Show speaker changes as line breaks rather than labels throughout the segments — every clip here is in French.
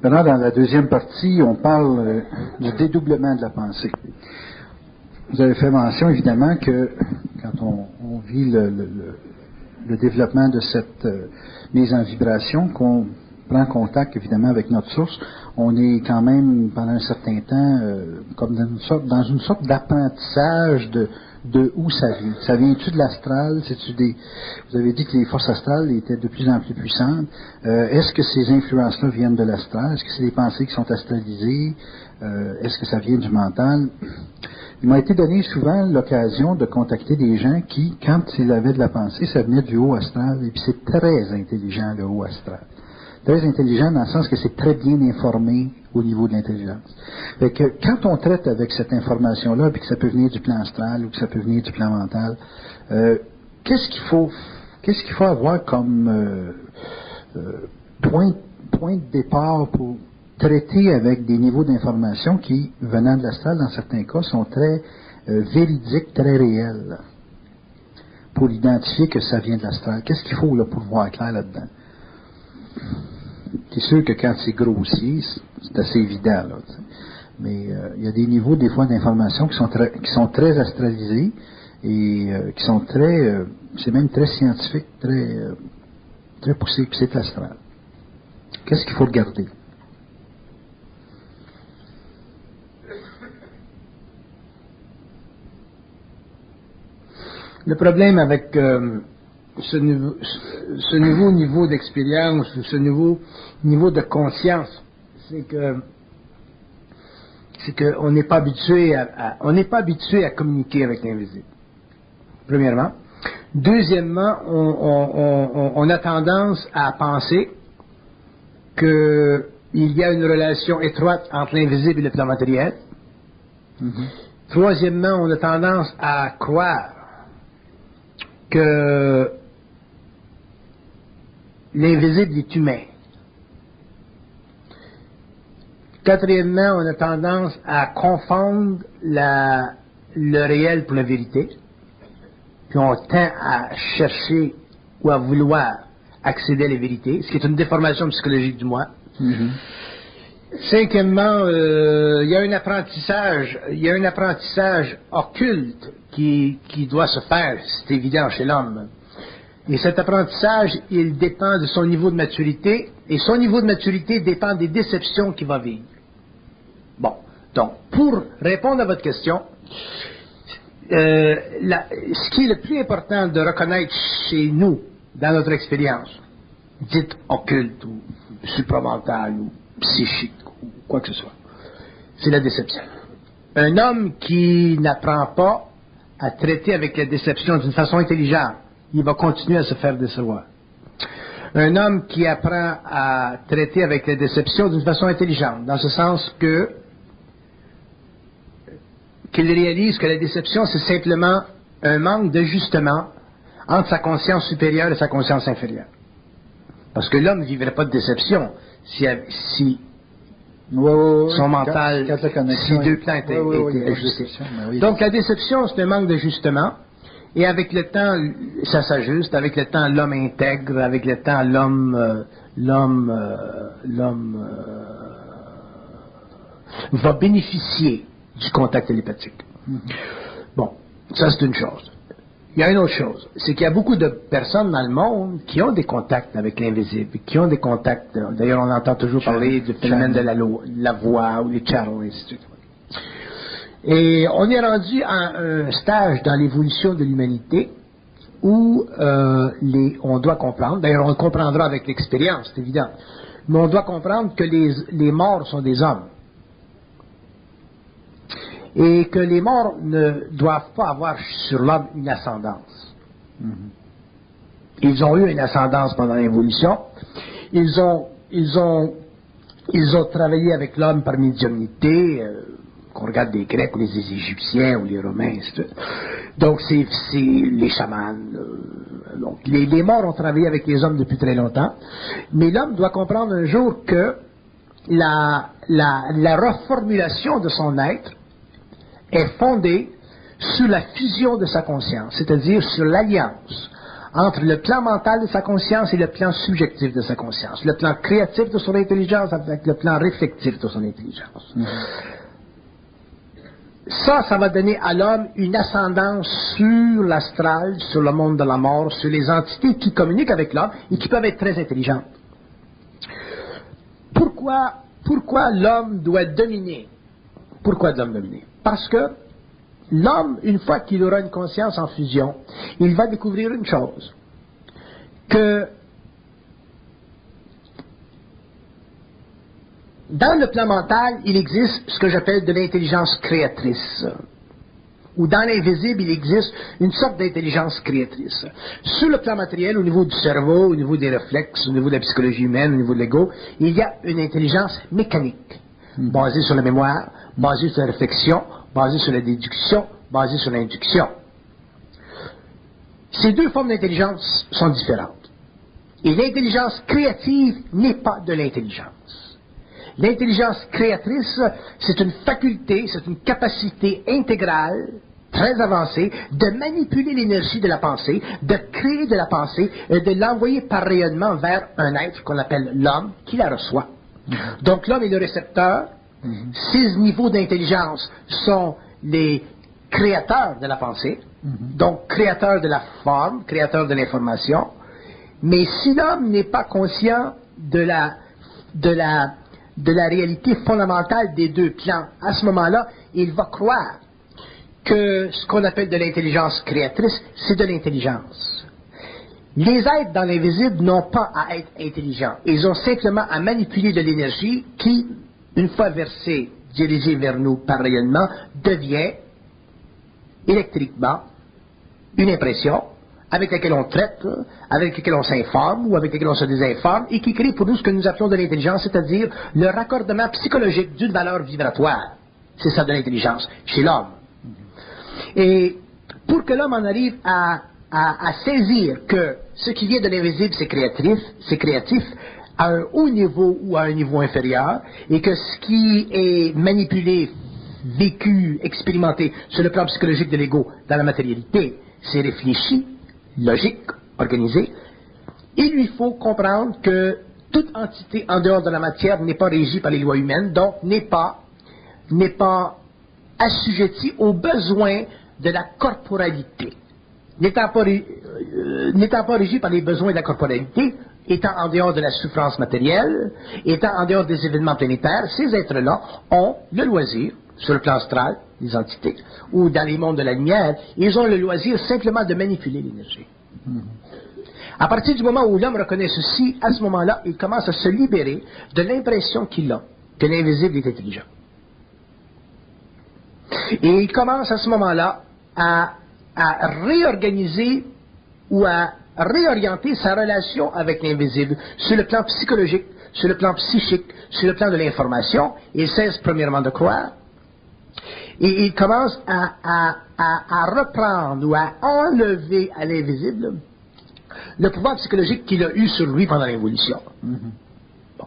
Maintenant, dans la deuxième partie, on parle du dédoublement de la pensée. Vous avez fait mention, évidemment, que quand on vit le développement de cette mise en vibration, qu'on prend contact, évidemment, avec notre source, on est quand même, pendant un certain temps, comme dans une sorte d'apprentissage de où ça vient. Ça vient-tu de l'astral? Vous avez dit que les forces astrales étaient de plus en plus puissantes. Est-ce que ces influences-là viennent de l'astral? Est-ce que c'est des pensées qui sont astralisées? Est-ce que ça vient du mental? Il m'a été donné souvent l'occasion de contacter des gens qui, quand ils avaient de la pensée, ça venait du haut astral, et puis c'est très intelligent, le haut astral. Très intelligent dans le sens que c'est très bien informé au niveau de l'intelligence. Fait que quand on traite avec cette information-là, puis que ça peut venir du plan astral ou que ça peut venir du plan mental, qu'est-ce qu'il faut avoir comme point de départ pour traiter avec des niveaux d'information qui, venant de l'astral, dans certains cas, sont très véridiques, très réels, pour identifier que ça vient de l'astral. Qu'est-ce qu'il faut là, pour voir clair là-dedans? C'est sûr que quand c'est grossier, c'est assez évident, là, mais il y a des niveaux, des fois, d'information qui sont très astralisés et qui sont très, c'est même très scientifique, très poussé, puis c'est l'astral. Qu'est-ce qu'il faut regarder?
Le problème avec ce nouveau niveau d'expérience ou ce nouveau niveau de conscience, c'est qu'on n'est pas habitué à communiquer avec l'invisible. Premièrement. Deuxièmement, on a tendance à penser qu'il y a une relation étroite entre l'invisible et le plan matériel. Mm-hmm. Troisièmement, on a tendance à croire que l'invisible est humain. Quatrièmement, on a tendance à confondre le réel pour la vérité. Puis on tend à chercher ou à vouloir accéder à la vérité, ce qui est une déformation psychologique du moi. Mm-hmm. Cinquièmement, il y a un apprentissage occulte qui doit se faire, c'est évident chez l'homme. Et cet apprentissage, il dépend de son niveau de maturité, et son niveau de maturité dépend des déceptions qu'il va vivre. Bon, donc, pour répondre à votre question, ce qui est le plus important de reconnaître chez nous, dans notre expérience, dite occulte ou supramentale ou psychique ou quoi que ce soit, c'est la déception. Un homme qui n'apprend pas à traiter avec la déception d'une façon intelligente, il va continuer à se faire décevoir. Un homme qui apprend à traiter avec la déception d'une façon intelligente, dans ce sens qu'il réalise que la déception, c'est simplement un manque d'ajustement entre sa conscience supérieure et sa conscience inférieure. Parce que l'homme ne vivrait pas de déception si son mental, si deux plans étaient ajustés. Donc la déception, c'est un manque d'ajustement, et avec le temps, ça s'ajuste, avec le temps, l'homme intègre, avec le temps, l'homme va bénéficier du contact télépathique. Mm-hmm. Bon, ça c'est une chose. Il y a une autre chose, c'est qu'il y a beaucoup de personnes dans le monde qui ont des contacts avec l'invisible, qui ont des contacts, d'ailleurs on entend toujours parler du phénomène de la voix ou les channels, etc. Et on est rendu à un stage dans l'évolution de l'humanité où on doit comprendre, d'ailleurs on le comprendra avec l'expérience, c'est évident, mais on doit comprendre que les morts sont des hommes. Et que les morts ne doivent pas avoir sur l'homme une ascendance. Mm-hmm. Ils ont eu une ascendance pendant l'évolution. Ils ont travaillé avec l'homme par médiumnité, qu'on regarde les Grecs ou les Égyptiens ou les Romains, etc. Donc c'est les chamans. Donc les morts ont travaillé avec les hommes depuis très longtemps. Mais l'homme doit comprendre un jour que la reformulation de son être est fondée sur la fusion de sa conscience, c'est-à-dire sur l'alliance entre le plan mental de sa conscience et le plan subjectif de sa conscience, le plan créatif de son intelligence avec le plan réflectif de son intelligence. Ça va donner à l'homme une ascendance sur l'astral, sur le monde de la mort, sur les entités qui communiquent avec l'homme et qui peuvent être très intelligentes. Pourquoi l'homme doit dominer? Pourquoi l'homme dominer? Parce que l'homme, une fois qu'il aura une conscience en fusion, il va découvrir une chose, que dans le plan mental, il existe ce que j'appelle de l'intelligence créatrice. Ou dans l'invisible, il existe une sorte d'intelligence créatrice. Sur le plan matériel, au niveau du cerveau, au niveau des réflexes, au niveau de la psychologie humaine, au niveau de l'ego, il y a une intelligence mécanique, basée sur la mémoire, basée sur la réflexion, basée sur la déduction, basée sur l'induction. Ces deux formes d'intelligence sont différentes. Et l'intelligence créative n'est pas de l'intelligence. L'intelligence créatrice, c'est une faculté, c'est une capacité intégrale, très avancée, de manipuler l'énergie de la pensée, de créer de la pensée et de l'envoyer par rayonnement vers un être qu'on appelle l'homme, qui la reçoit. Donc l'homme est le récepteur. Ces niveaux d'intelligence sont les créateurs de la pensée, donc créateurs de la forme, créateurs de l'information. Mais si l'homme n'est pas conscient de la réalité fondamentale des deux plans, à ce moment-là, il va croire que ce qu'on appelle de l'intelligence créatrice, c'est de l'intelligence. Les êtres dans l'invisible n'ont pas à être intelligents. Ils ont simplement à manipuler de l'énergie qui, une fois versée, dirigée vers nous par rayonnement, devient électriquement une impression avec laquelle on traite, avec laquelle on s'informe ou avec laquelle on se désinforme et qui crée pour nous ce que nous appelons de l'intelligence, c'est-à-dire le raccordement psychologique d'une valeur vibratoire. C'est ça de l'intelligence, chez l'homme. Et pour que l'homme en arrive à saisir que ce qui vient de l'invisible, c'est créatif, à un haut niveau ou à un niveau inférieur, et que ce qui est manipulé, vécu, expérimenté sur le plan psychologique de l'ego dans la matérialité, c'est réfléchi, logique, organisé, il lui faut comprendre que toute entité en dehors de la matière n'est pas régie par les lois humaines, donc n'est pas assujettie aux besoins de la corporalité. N'étant pas régie par les besoins de la corporalité, étant en dehors de la souffrance matérielle, étant en dehors des événements planétaires, ces êtres-là ont le loisir, sur le plan astral, les entités, ou dans les mondes de la lumière, ils ont le loisir simplement de manipuler l'énergie. À partir du moment où l'homme reconnaît ceci, à ce moment-là, il commence à se libérer de l'impression qu'il a que l'invisible est intelligent. Et il commence à ce moment-là à réorganiser ou à réorienter sa relation avec l'invisible sur le plan psychologique, sur le plan psychique, sur le plan de l'information. Il cesse premièrement de croire. Et il commence à reprendre ou à enlever à l'invisible le pouvoir psychologique qu'il a eu sur lui pendant l'évolution. Bon.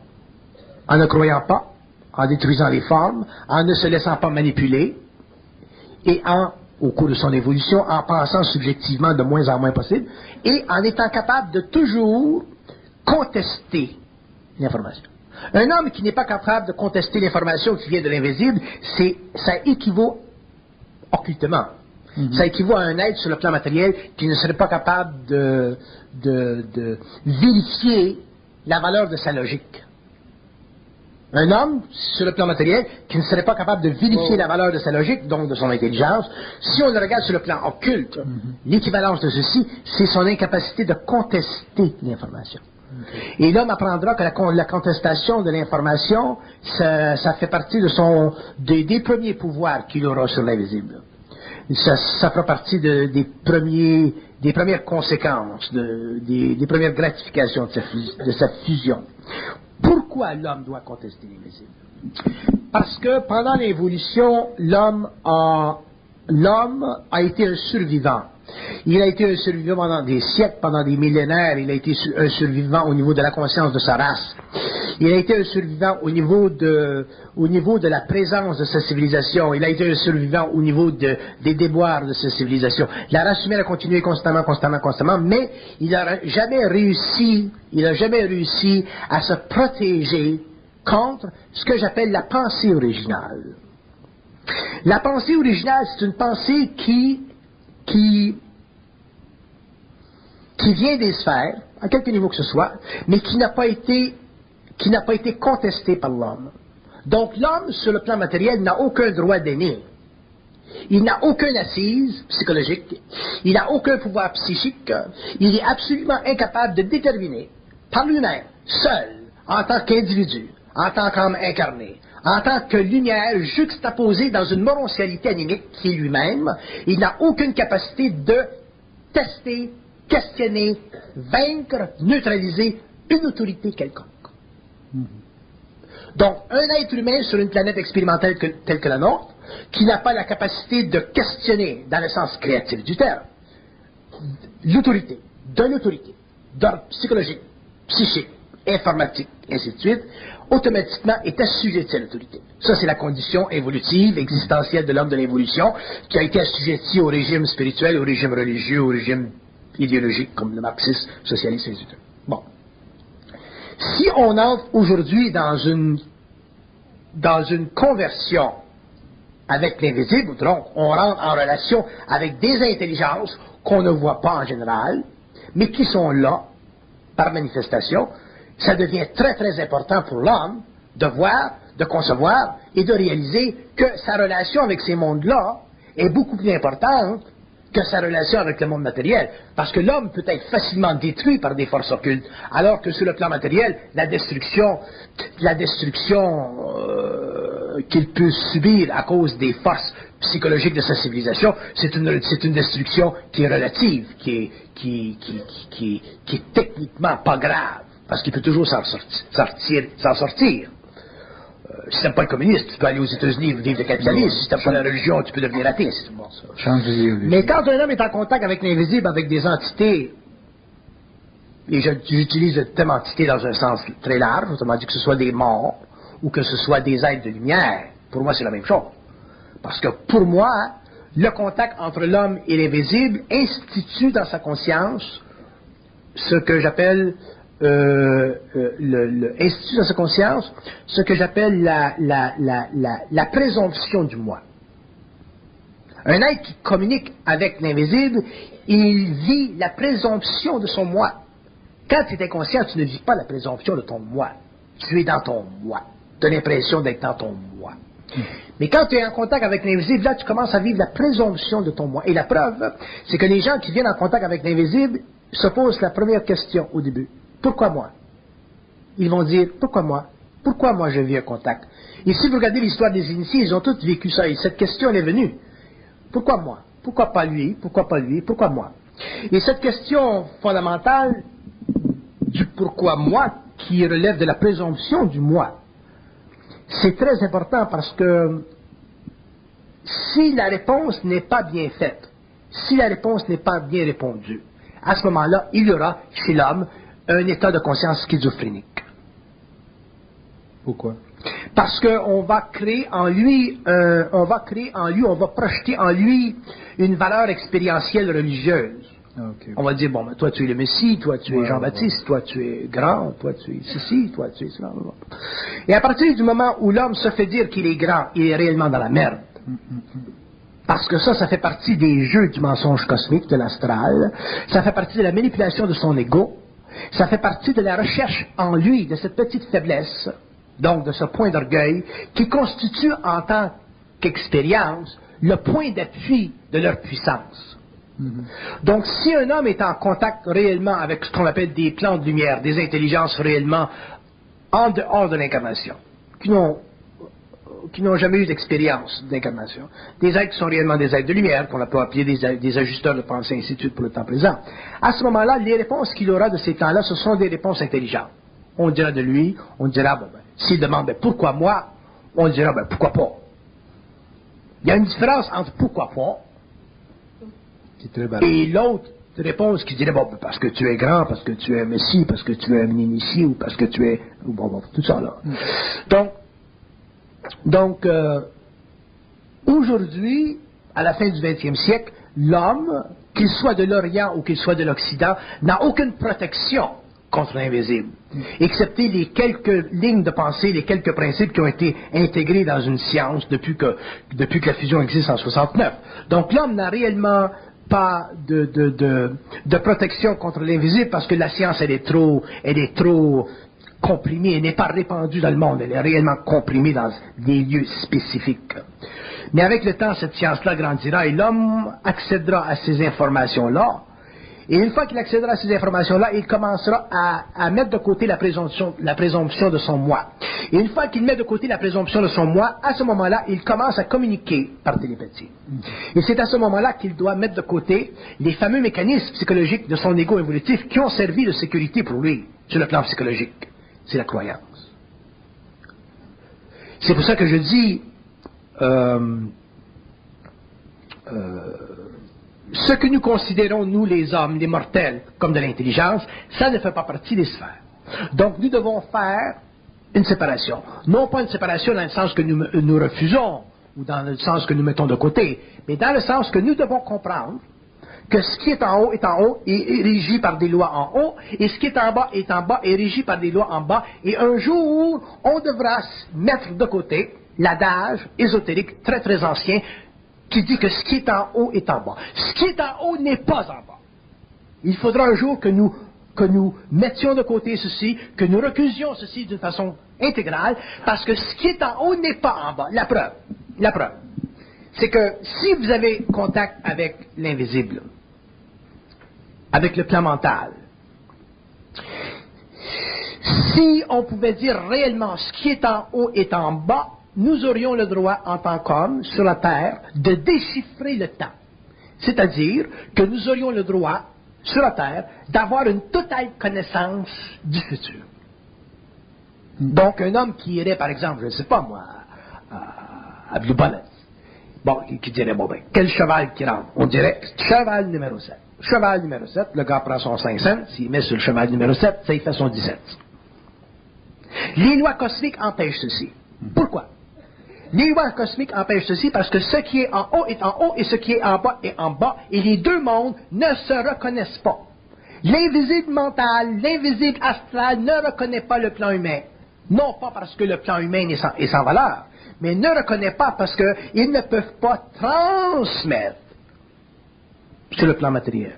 En ne croyant pas, en détruisant les formes, en ne se laissant pas manipuler, et au cours de son évolution, en pensant subjectivement de moins en moins possible, et en étant capable de toujours contester l'information. Un homme qui n'est pas capable de contester l'information qui vient de l'invisible, ça équivaut occultement. Ça équivaut à un être sur le plan matériel qui ne serait pas capable de vérifier la valeur de sa logique. Un homme, sur le plan matériel, qui ne serait pas capable de vérifier la valeur de sa logique, donc de son intelligence, si on le regarde sur le plan occulte, l'équivalence de ceci, c'est son incapacité de contester l'information. Et l'homme apprendra que la contestation de l'information, ça fait partie des premiers pouvoirs qu'il aura sur l'invisible. Ça fera partie des premières conséquences, des premières gratifications de sa fusion. Pourquoi l'homme doit contester l'invisible? Parce que pendant l'évolution, l'homme a été un survivant Il a été un survivant pendant des siècles, pendant des millénaires. Il a été un survivant au niveau de la conscience de sa race. Il a été un survivant au niveau de la présence de sa civilisation. Il a été un survivant au niveau des déboires de sa civilisation. La race humaine a continué constamment, mais il n'a jamais réussi à se protéger contre ce que j'appelle la pensée originale. La pensée originale, c'est une pensée qui vient des sphères, à quelque niveau que ce soit, mais qui n'a pas été contestée par l'homme. Donc l'homme, sur le plan matériel, n'a aucun droit d'aimer. Il n'a aucune assise psychologique, il n'a aucun pouvoir psychique, il est absolument incapable de déterminer, par lui-même, seul, en tant qu'individu, en tant qu'homme incarné, en tant que lumière juxtaposée dans une morontialité animique qui est lui-même, il n'a aucune capacité de tester, questionner, vaincre, neutraliser une autorité quelconque. Donc, un être humain sur une planète expérimentale telle que la nôtre, qui n'a pas la capacité de questionner, dans le sens créatif du terme, l'autorité, d'ordre psychologique, psychique, informatique, et ainsi de suite, automatiquement est assujetti à l'autorité. Ça, c'est la condition évolutive, existentielle de l'homme de l'évolution, qui a été assujetti au régime spirituel, au régime religieux, au régime idéologique, comme le marxisme, socialiste, et ainsi de suite. Bon. Si on entre aujourd'hui dans une conversion avec l'invisible, donc on rentre en relation avec des intelligences qu'on ne voit pas en général, mais qui sont là, par manifestation, ça devient très très important pour l'homme de voir, de concevoir et de réaliser que sa relation avec ces mondes-là est beaucoup plus importante que sa relation avec le monde matériel. Parce que l'homme peut être facilement détruit par des forces occultes, alors que sur le plan matériel, la destruction qu'il peut subir à cause des forces psychologiques de sa civilisation, c'est une destruction qui est relative, qui est techniquement pas grave, parce qu'il peut toujours s'en sortir. Si tu n'aimes pas le communisme, tu peux aller aux États-Unis vivre le capitalisme. Si tu n'aimes pas la religion, tu peux devenir athée. C'est bon, ça. Mais quand un homme est en contact avec l'invisible, avec des entités, et j'utilise le terme entité dans un sens très large, autrement dit que ce soit des morts ou que ce soit des êtres de lumière, pour moi c'est la même chose. Parce que pour moi, le contact entre l'homme et l'invisible institue dans sa conscience ce que j'appelle institue dans sa conscience ce que j'appelle la présomption du moi. Un être qui communique avec l'invisible, il vit la présomption de son moi. Quand tu es inconscient, tu ne vis pas la présomption de ton moi. Tu es dans ton moi. Tu as l'impression d'être dans ton moi. Mais quand tu es en contact avec l'invisible, là, tu commences à vivre la présomption de ton moi. Et la preuve, c'est que les gens qui viennent en contact avec l'invisible se posent la première question au début. Pourquoi moi? Ils vont dire, pourquoi moi? Pourquoi moi je vis un contact? Et si vous regardez l'histoire des initiés, ils ont tous vécu ça. Et cette question, elle est venue. Pourquoi moi? Pourquoi pas lui? Pourquoi pas lui? Pourquoi moi? Et cette question fondamentale du pourquoi moi, qui relève de la présomption du moi, c'est très important parce que si la réponse n'est pas bien faite, si la réponse n'est pas bien répondue, à ce moment-là, il y aura chez l'homme un état de conscience schizophrénique.
Pourquoi?
Parce qu'on va créer en lui, on va projeter en lui une valeur expérientielle religieuse.
Okay.
On va dire, bon, ben, toi tu es le Messie, toi tu es Jean-Baptiste, toi tu es grand, toi tu es ceci, toi tu es cela. Et à partir du moment où l'homme se fait dire qu'il est grand, il est réellement dans la merde. Parce que ça fait partie des jeux du mensonge cosmique, de l'astral, ça fait partie de la manipulation de son ego, ça fait partie de la recherche en lui de cette petite faiblesse, donc de ce point d'orgueil, qui constitue en tant qu'expérience le point d'appui de leur puissance. Donc, si un homme est en contact réellement avec ce qu'on appelle des plans de lumière, des intelligences réellement en dehors de l'incarnation, qui n'ont jamais eu d'expérience d'incarnation, des êtres qui sont réellement des êtres de lumière, qu'on peut appeler des ajusteurs de pensée, ainsi de suite, pour le temps présent, à ce moment-là, les réponses qu'il aura de ces temps-là, ce sont des réponses intelligentes. On dira de lui, on dira, bon, ben, s'il demande, ben, pourquoi moi, on dira, ben, pourquoi pas. Il y a une différence entre pourquoi pas
C'est très bas.
Et l'autre réponse qui dirait, bon, parce que tu es grand, parce que tu es un messie, parce que tu es un initié, ou parce que tu es... Bon, tout ça, là. Donc aujourd'hui, à la fin du XXe siècle, l'homme, qu'il soit de l'Orient ou qu'il soit de l'Occident, n'a aucune protection contre l'invisible, excepté les quelques lignes de pensée, les quelques principes qui ont été intégrés dans une science depuis que la fusion existe en 69. Donc l'homme n'a réellement pas de protection contre l'invisible parce que la science, elle est trop comprimée, elle n'est pas répandue dans le monde, elle est réellement comprimée dans des lieux spécifiques. Mais avec le temps, cette science-là grandira et l'homme accédera à ces informations-là. Et une fois qu'il accédera à ces informations-là, il commencera à mettre de côté la présomption de son moi. Et une fois qu'il met de côté la présomption de son moi, à ce moment-là, il commence à communiquer par télépathie. Et c'est à ce moment-là qu'il doit mettre de côté les fameux mécanismes psychologiques de son ego évolutif qui ont servi de sécurité pour lui sur le plan psychologique. C'est la croyance. C'est pour ça que je dis... ce que nous considérons, nous les hommes, les mortels, comme de l'intelligence, ça ne fait pas partie des sphères. Donc nous devons faire une séparation. Non pas une séparation dans le sens que nous refusons, ou dans le sens que nous mettons de côté, mais dans le sens que nous devons comprendre que ce qui est en haut et régi par des lois en haut, et ce qui est en bas et régi par des lois en bas, et un jour, on devra mettre de côté l'adage ésotérique très très ancien qui dit que ce qui est en haut est en bas. Ce qui est en haut n'est pas en bas. Il faudra un jour que nous mettions de côté ceci, que nous recusions ceci d'une façon intégrale, parce que ce qui est en haut n'est pas en bas. La preuve, c'est que si vous avez contact avec l'invisible, avec le plan mental, si on pouvait dire réellement ce qui est en haut est en bas, nous aurions le droit, en tant qu'hommes, sur la Terre, de déchiffrer le temps. C'est-à-dire que nous aurions le droit, sur la Terre, d'avoir une totale connaissance du futur. Donc, un homme qui irait, par exemple, je ne sais pas moi, à Blue Bonnet, bon, qui dirait, bon ben, quel cheval qui rentre? On dirait, cheval numéro 7. Cheval numéro 7, le gars prend son 5 cents, s'il met sur le cheval numéro 7, ça y fait son 17. Les lois cosmiques empêchent ceci. Pourquoi? Les lois cosmiques empêchent ceci parce que ce qui est en haut et ce qui est en bas, et les deux mondes ne se reconnaissent pas. L'invisible mental, l'invisible astral ne reconnaît pas le plan humain. Non pas parce que le plan humain est sans valeur, mais ne reconnaît pas parce qu'ils ne peuvent pas transmettre sur le plan matériel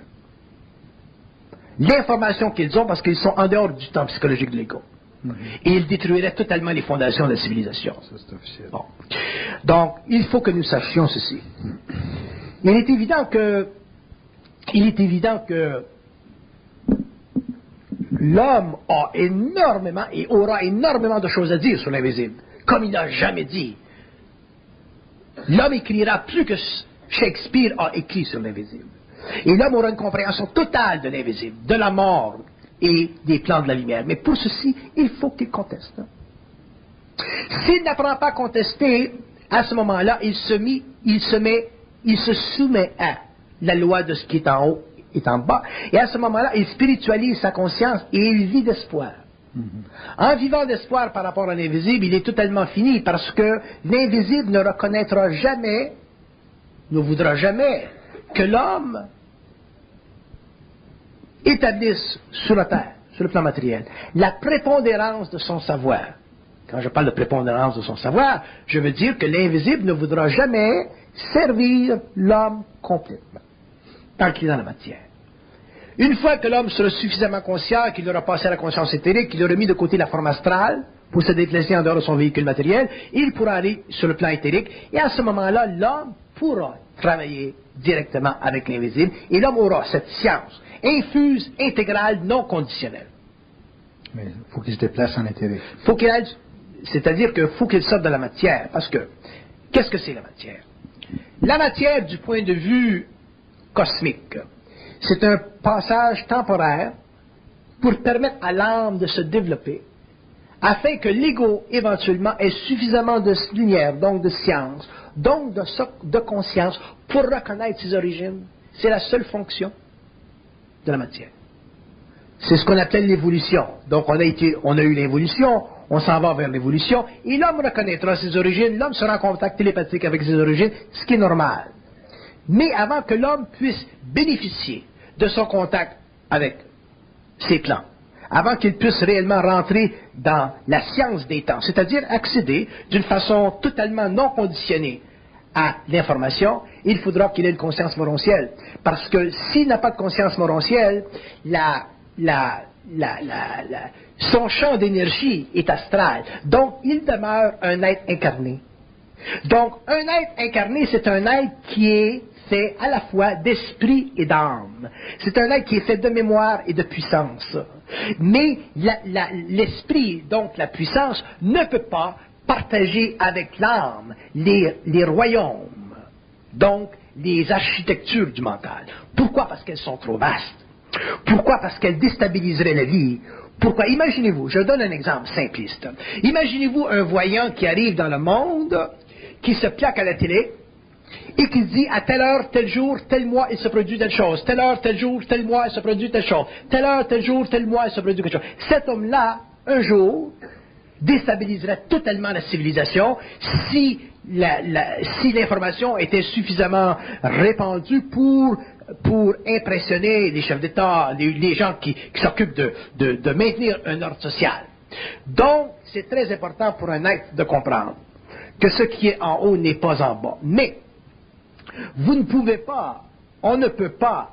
l'information qu'ils ont parce qu'ils sont en dehors du temps psychologique de l'ego. Et ils détruiraient totalement les fondations de la civilisation.
Ça, c'est officiel.
Bon. Donc, il faut que nous sachions ceci. Il est évident que l'homme a énormément et aura énormément de choses à dire sur l'invisible, comme il n'a jamais dit. L'homme écrira plus que Shakespeare a écrit sur l'invisible. Et l'homme aura une compréhension totale de l'invisible, de la mort et des plans de la lumière. Mais pour ceci, il faut qu'il conteste. S'il n'apprend pas à contester, à ce moment-là, il se soumet à la loi de ce qui est en haut et en bas. Et à ce moment-là, il spiritualise sa conscience et il vit d'espoir. En vivant d'espoir par rapport à l'invisible, il est totalement fini parce que l'invisible ne reconnaîtra jamais, ne voudra jamais que l'homme établisse sur la terre, sur le plan matériel, la prépondérance de son savoir. Quand je parle de prépondérance de son savoir, je veux dire que l'invisible ne voudra jamais servir l'homme complètement, tant qu'il est dans la matière. Une fois que l'homme sera suffisamment conscient, qu'il aura passé à la conscience éthérique, qu'il aura mis de côté la forme astrale pour se déplacer en dehors de son véhicule matériel, il pourra aller sur le plan éthérique, et à ce moment-là, l'homme pourra travailler directement avec l'invisible, et l'homme aura cette science infuse, intégrale, non conditionnelle.
Mais il faut qu'il se déplace en éthérique.
C'est-à-dire qu'il faut qu'il sorte de la matière, parce que, qu'est-ce que c'est la matière? La matière, du point de vue cosmique, c'est un passage temporaire pour permettre à l'âme de se développer, afin que l'ego, éventuellement, ait suffisamment de lumière, donc de science, donc de conscience, pour reconnaître ses origines, c'est la seule fonction de la matière. C'est ce qu'on appelle l'évolution. Donc on a eu l'évolution, on s'en va vers l'évolution, et l'homme reconnaîtra ses origines, l'homme sera en contact télépathique avec ses origines, ce qui est normal. Mais avant que l'homme puisse bénéficier de son contact avec ses plans, avant qu'il puisse réellement rentrer dans la science des temps, c'est-à-dire accéder d'une façon totalement non conditionnée à l'information, il faudra qu'il ait une conscience morontielle. Parce que s'il n'a pas de conscience morontielle, son champ d'énergie est astral. Donc, il demeure un être incarné. Donc, un être incarné, c'est un être qui est fait à la fois d'esprit et d'âme. C'est un être qui est fait de mémoire et de puissance. Mais l'esprit, donc la puissance, ne peut pas partager avec l'âme les royaumes, donc les architectures du mental. Pourquoi? Parce qu'elles sont trop vastes. Pourquoi? Parce qu'elles déstabiliseraient la vie. Pourquoi? Imaginez-vous, je donne un exemple simpliste. Imaginez-vous un voyant qui arrive dans le monde, qui se plaque à la télé, et qui dit à telle heure, tel jour, tel mois, il se produit telle chose. Telle heure, tel jour, tel mois, il se produit telle chose. Telle heure, tel jour, tel mois, il se produit quelque chose. Cet homme-là, un jour, déstabiliserait totalement la civilisation si l'information était suffisamment répandue pour impressionner les chefs d'État, les gens qui s'occupent de maintenir un ordre social. Donc, c'est très important pour un être de comprendre que ce qui est en haut n'est pas en bas. Mais, vous ne pouvez pas, on ne peut pas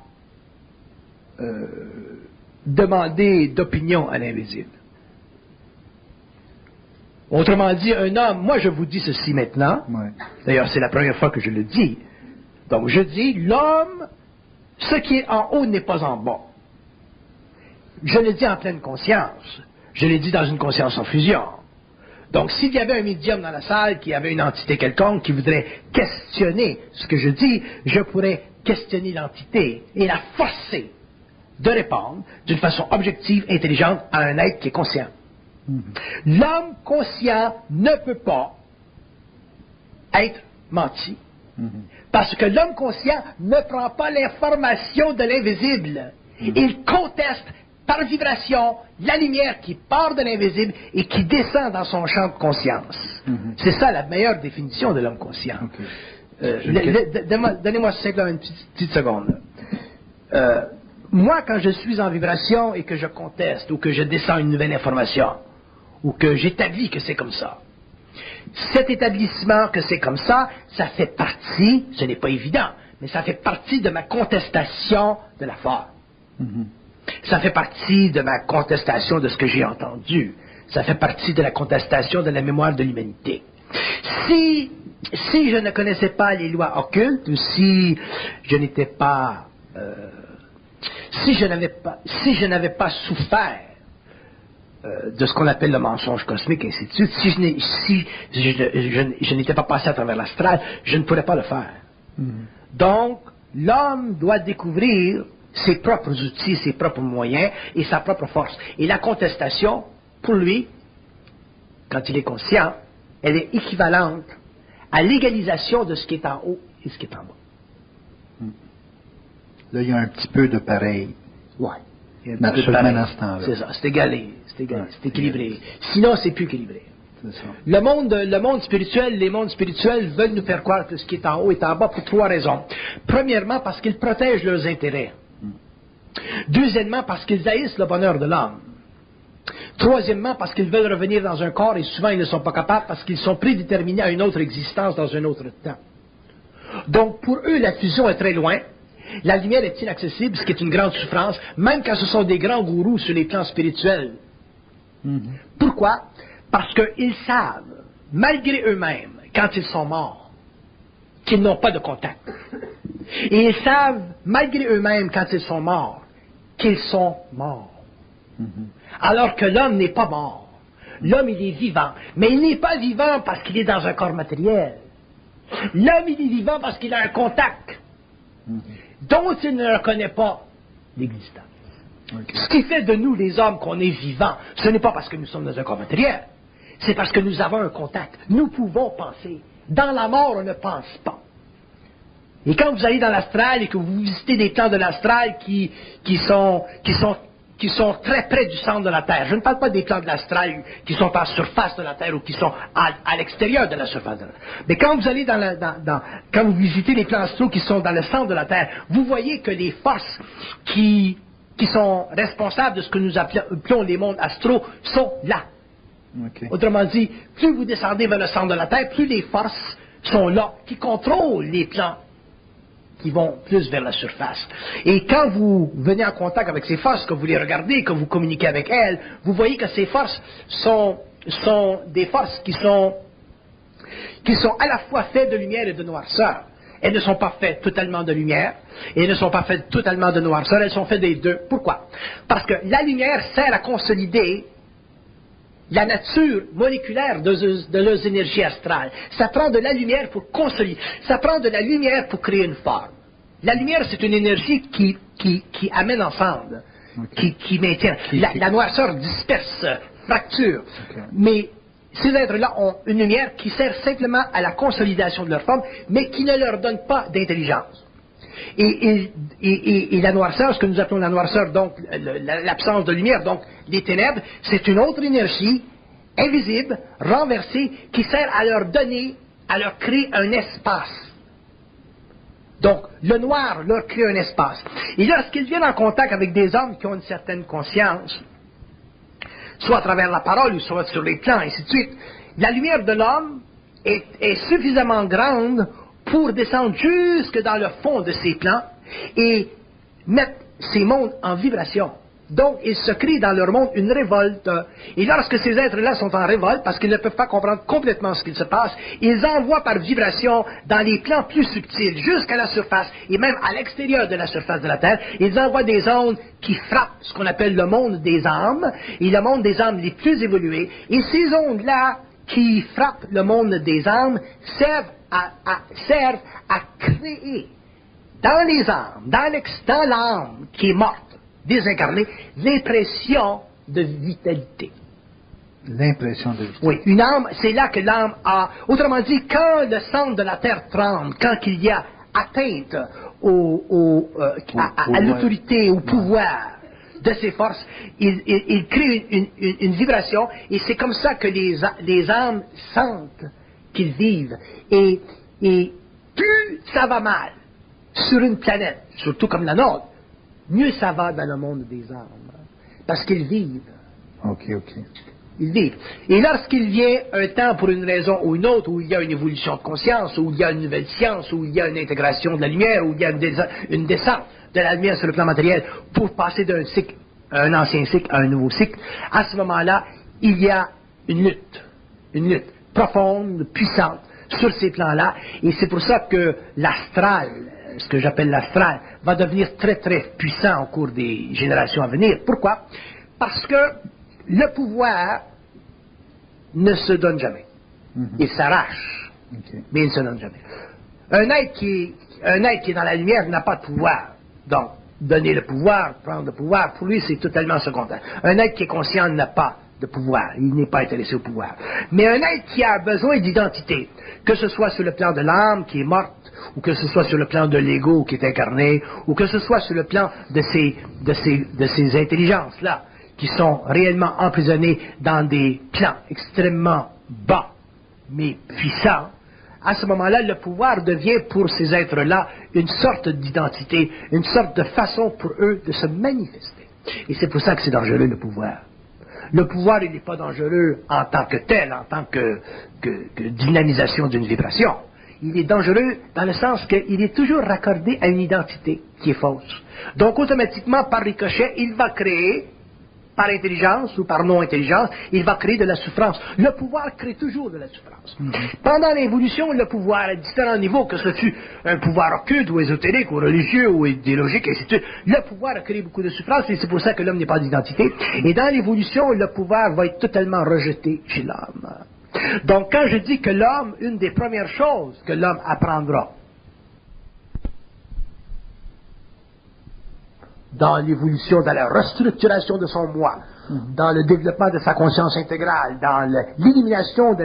demander d'opinion à l'invisible. Autrement dit, un homme, moi je vous dis ceci maintenant, d'ailleurs c'est la première fois que je le dis, donc je dis, l'homme, ce qui est en haut n'est pas en bas. Je le dis en pleine conscience, je l'ai dit dans une conscience en fusion. Donc s'il y avait un médium dans la salle qui avait une entité quelconque qui voudrait questionner ce que je dis, je pourrais questionner l'entité et la forcer de répondre d'une façon objective, intelligente à un être qui est conscient. L'homme conscient ne peut pas être menti. Parce que l'homme conscient ne prend pas l'information de l'invisible. Il conteste par vibration la lumière qui part de l'invisible et qui descend dans son champ de conscience. C'est ça la meilleure définition de l'homme conscient. Donnez-moi simplement une petite seconde. Moi, quand je suis en vibration et que je conteste ou que je descends une nouvelle information, ou que j'établis que c'est comme ça. Cet établissement que c'est comme ça, ça fait partie, ce n'est pas évident, mais ça fait partie de ma contestation de la foi. Ça fait partie de ma contestation de ce que j'ai entendu. Ça fait partie de la contestation de la mémoire de l'humanité. Si je ne connaissais pas les lois occultes, ou si je n'étais pas... si je n'avais pas souffert de ce qu'on appelle le mensonge cosmique, et ainsi de suite, si je n'étais pas passé à travers l'astral, je ne pourrais pas le faire. Donc, l'homme doit découvrir ses propres outils, ses propres moyens et sa propre force. Et la contestation, pour lui, quand il est conscient, elle est équivalente à l'égalisation de ce qui est en haut et ce qui est en bas.
Là, il y a un petit peu de pareil.
Oui.
C'est
ça, c'est égalé, c'est équilibré. Sinon, c'est plus équilibré. Le monde spirituel, les mondes spirituels veulent nous faire croire que ce qui est en haut est en bas pour trois raisons. Premièrement, parce qu'ils protègent leurs intérêts. Deuxièmement, parce qu'ils haïssent le bonheur de l'homme. Troisièmement, parce qu'ils veulent revenir dans un corps et souvent ils ne sont pas capables parce qu'ils sont prédéterminés à une autre existence dans un autre temps. Donc, pour eux, la fusion est très loin. La lumière est inaccessible, ce qui est une grande souffrance, même quand ce sont des grands gourous sur les plans spirituels. Pourquoi? Parce qu'ils savent, malgré eux-mêmes, quand ils sont morts, qu'ils n'ont pas de contact. Et ils savent, malgré eux-mêmes, quand ils sont morts, qu'ils sont morts. Alors que l'homme n'est pas mort. L'homme, il est vivant. Mais il n'est pas vivant parce qu'il est dans un corps matériel. L'homme, il est vivant parce qu'il a un contact dont il ne reconnaît pas l'existence. Ce qui fait de nous, les hommes, qu'on est vivants, ce n'est pas parce que nous sommes dans un corps matériel, c'est parce que nous avons un contact. Nous pouvons penser. Dans la mort, on ne pense pas. Et quand vous allez dans l'astral et que vous visitez des plans de l'astral qui sont très près du centre de la Terre, je ne parle pas des plans de l'astral qui sont en surface de la Terre ou qui sont à l'extérieur de la surface de la Terre. Mais quand vous allez quand vous visitez les plans astraux qui sont dans le centre de la Terre, vous voyez que les forces qui sont responsables de ce que nous appelons les mondes astraux sont là.
OK.
Autrement dit, plus vous descendez vers le centre de la Terre, plus les forces sont là, qui contrôlent les plans qui vont plus vers la surface. Et quand vous venez en contact avec ces forces, que vous les regardez, que vous communiquez avec elles, vous voyez que ces forces sont des forces qui sont à la fois faites de lumière et de noirceur. Elles ne sont pas faites totalement de lumière, et elles ne sont pas faites totalement de noirceur, elles sont faites des deux. Pourquoi? Parce que la lumière sert à consolider la nature moléculaire de leurs énergies astrales. Ça prend de la lumière pour consolider. Ça prend de la lumière pour créer une forme. La lumière, c'est une énergie qui amène ensemble,
Okay.
qui maintient. La noirceur disperse, fracture.
Okay.
Mais ces êtres-là ont une lumière qui sert simplement à la consolidation de leur forme, mais qui ne leur donne pas d'intelligence. Et la noirceur, ce que nous appelons la noirceur, donc l'absence de lumière, donc les ténèbres, c'est une autre énergie invisible, renversée, qui sert à leur donner, à leur créer un espace. Donc, le noir leur crée un espace. Et lorsqu'ils viennent en contact avec des hommes qui ont une certaine conscience, soit à travers la parole ou soit sur les plans, et ainsi de suite, la lumière de l'homme est suffisamment grande pour descendre jusque dans le fond de ces plans et mettre ces mondes en vibration. Donc, ils se créent dans leur monde une révolte. Et lorsque ces êtres-là sont en révolte, parce qu'ils ne peuvent pas comprendre complètement ce qu'il se passe, ils envoient par vibration dans les plans plus subtils, jusqu'à la surface, et même à l'extérieur de la surface de la Terre, ils envoient des ondes qui frappent ce qu'on appelle le monde des âmes, et le monde des âmes les plus évolués. Et ces ondes-là, qui frappent le monde des âmes, servent à créer dans les âmes, dans l'âme qui est morte, désincarnée, l'impression de vitalité.
L'impression de vitalité.
Oui, une âme, c'est là que l'âme a... Autrement dit, quand le centre de la Terre tremble, quand il y a atteinte à l'autorité, au pouvoir de ces forces, il crée une vibration, et c'est comme ça que les âmes sentent qu'ils vivent. Et plus ça va mal sur une planète, surtout comme la nôtre, mieux ça va dans le monde des âmes. Parce qu'ils vivent.
OK.
Ils vivent. Et lorsqu'il vient un temps, pour une raison ou une autre, où il y a une évolution de conscience, où il y a une nouvelle science, où il y a une intégration de la lumière, où il y a une descente de la lumière sur le plan matériel, pour passer d'un cycle, un ancien cycle à un nouveau cycle, à ce moment-là, il y a une lutte profonde, puissante, sur ces plans-là, et c'est pour ça que l'astral, ce que j'appelle l'astral, va devenir très très puissant au cours des générations à venir. Pourquoi? Parce que le pouvoir ne se donne jamais. Il s'arrache, mais il ne se donne jamais. Un être qui est dans la lumière n'a pas de pouvoir. Donc, donner le pouvoir, prendre le pouvoir, pour lui c'est totalement secondaire. Un être qui est conscient n'a pas de pouvoir, il n'est pas intéressé au pouvoir. Mais un être qui a besoin d'identité, que ce soit sur le plan de l'âme qui est morte, ou que ce soit sur le plan de l'ego qui est incarné, ou que ce soit sur le plan de ces intelligences-là, qui sont réellement emprisonnées dans des plans extrêmement bas, mais puissants, à ce moment-là, le pouvoir devient pour ces êtres-là une sorte d'identité, une sorte de façon pour eux de se manifester. Et c'est pour ça que c'est dangereux, le pouvoir. Le pouvoir, il n'est pas dangereux en tant que tel, en tant que dynamisation d'une vibration. Il est dangereux dans le sens qu'il est toujours raccordé à une identité qui est fausse. Donc, automatiquement, par ricochet, il va créer, par intelligence ou par non-intelligence, il va créer de la souffrance. Le pouvoir crée toujours de la souffrance. Pendant l'évolution, le pouvoir, à différents niveaux, que ce fût un pouvoir occulte ou ésotérique ou religieux ou idéologique, et ainsi de suite, le pouvoir a créé beaucoup de souffrance et c'est pour ça que l'homme n'est pas d'identité. Et dans l'évolution, le pouvoir va être totalement rejeté chez l'homme. Donc, quand je dis que l'homme, une des premières choses que l'homme apprendra dans l'évolution, dans la restructuration de son moi, dans le développement de sa conscience intégrale, dans l'élimination de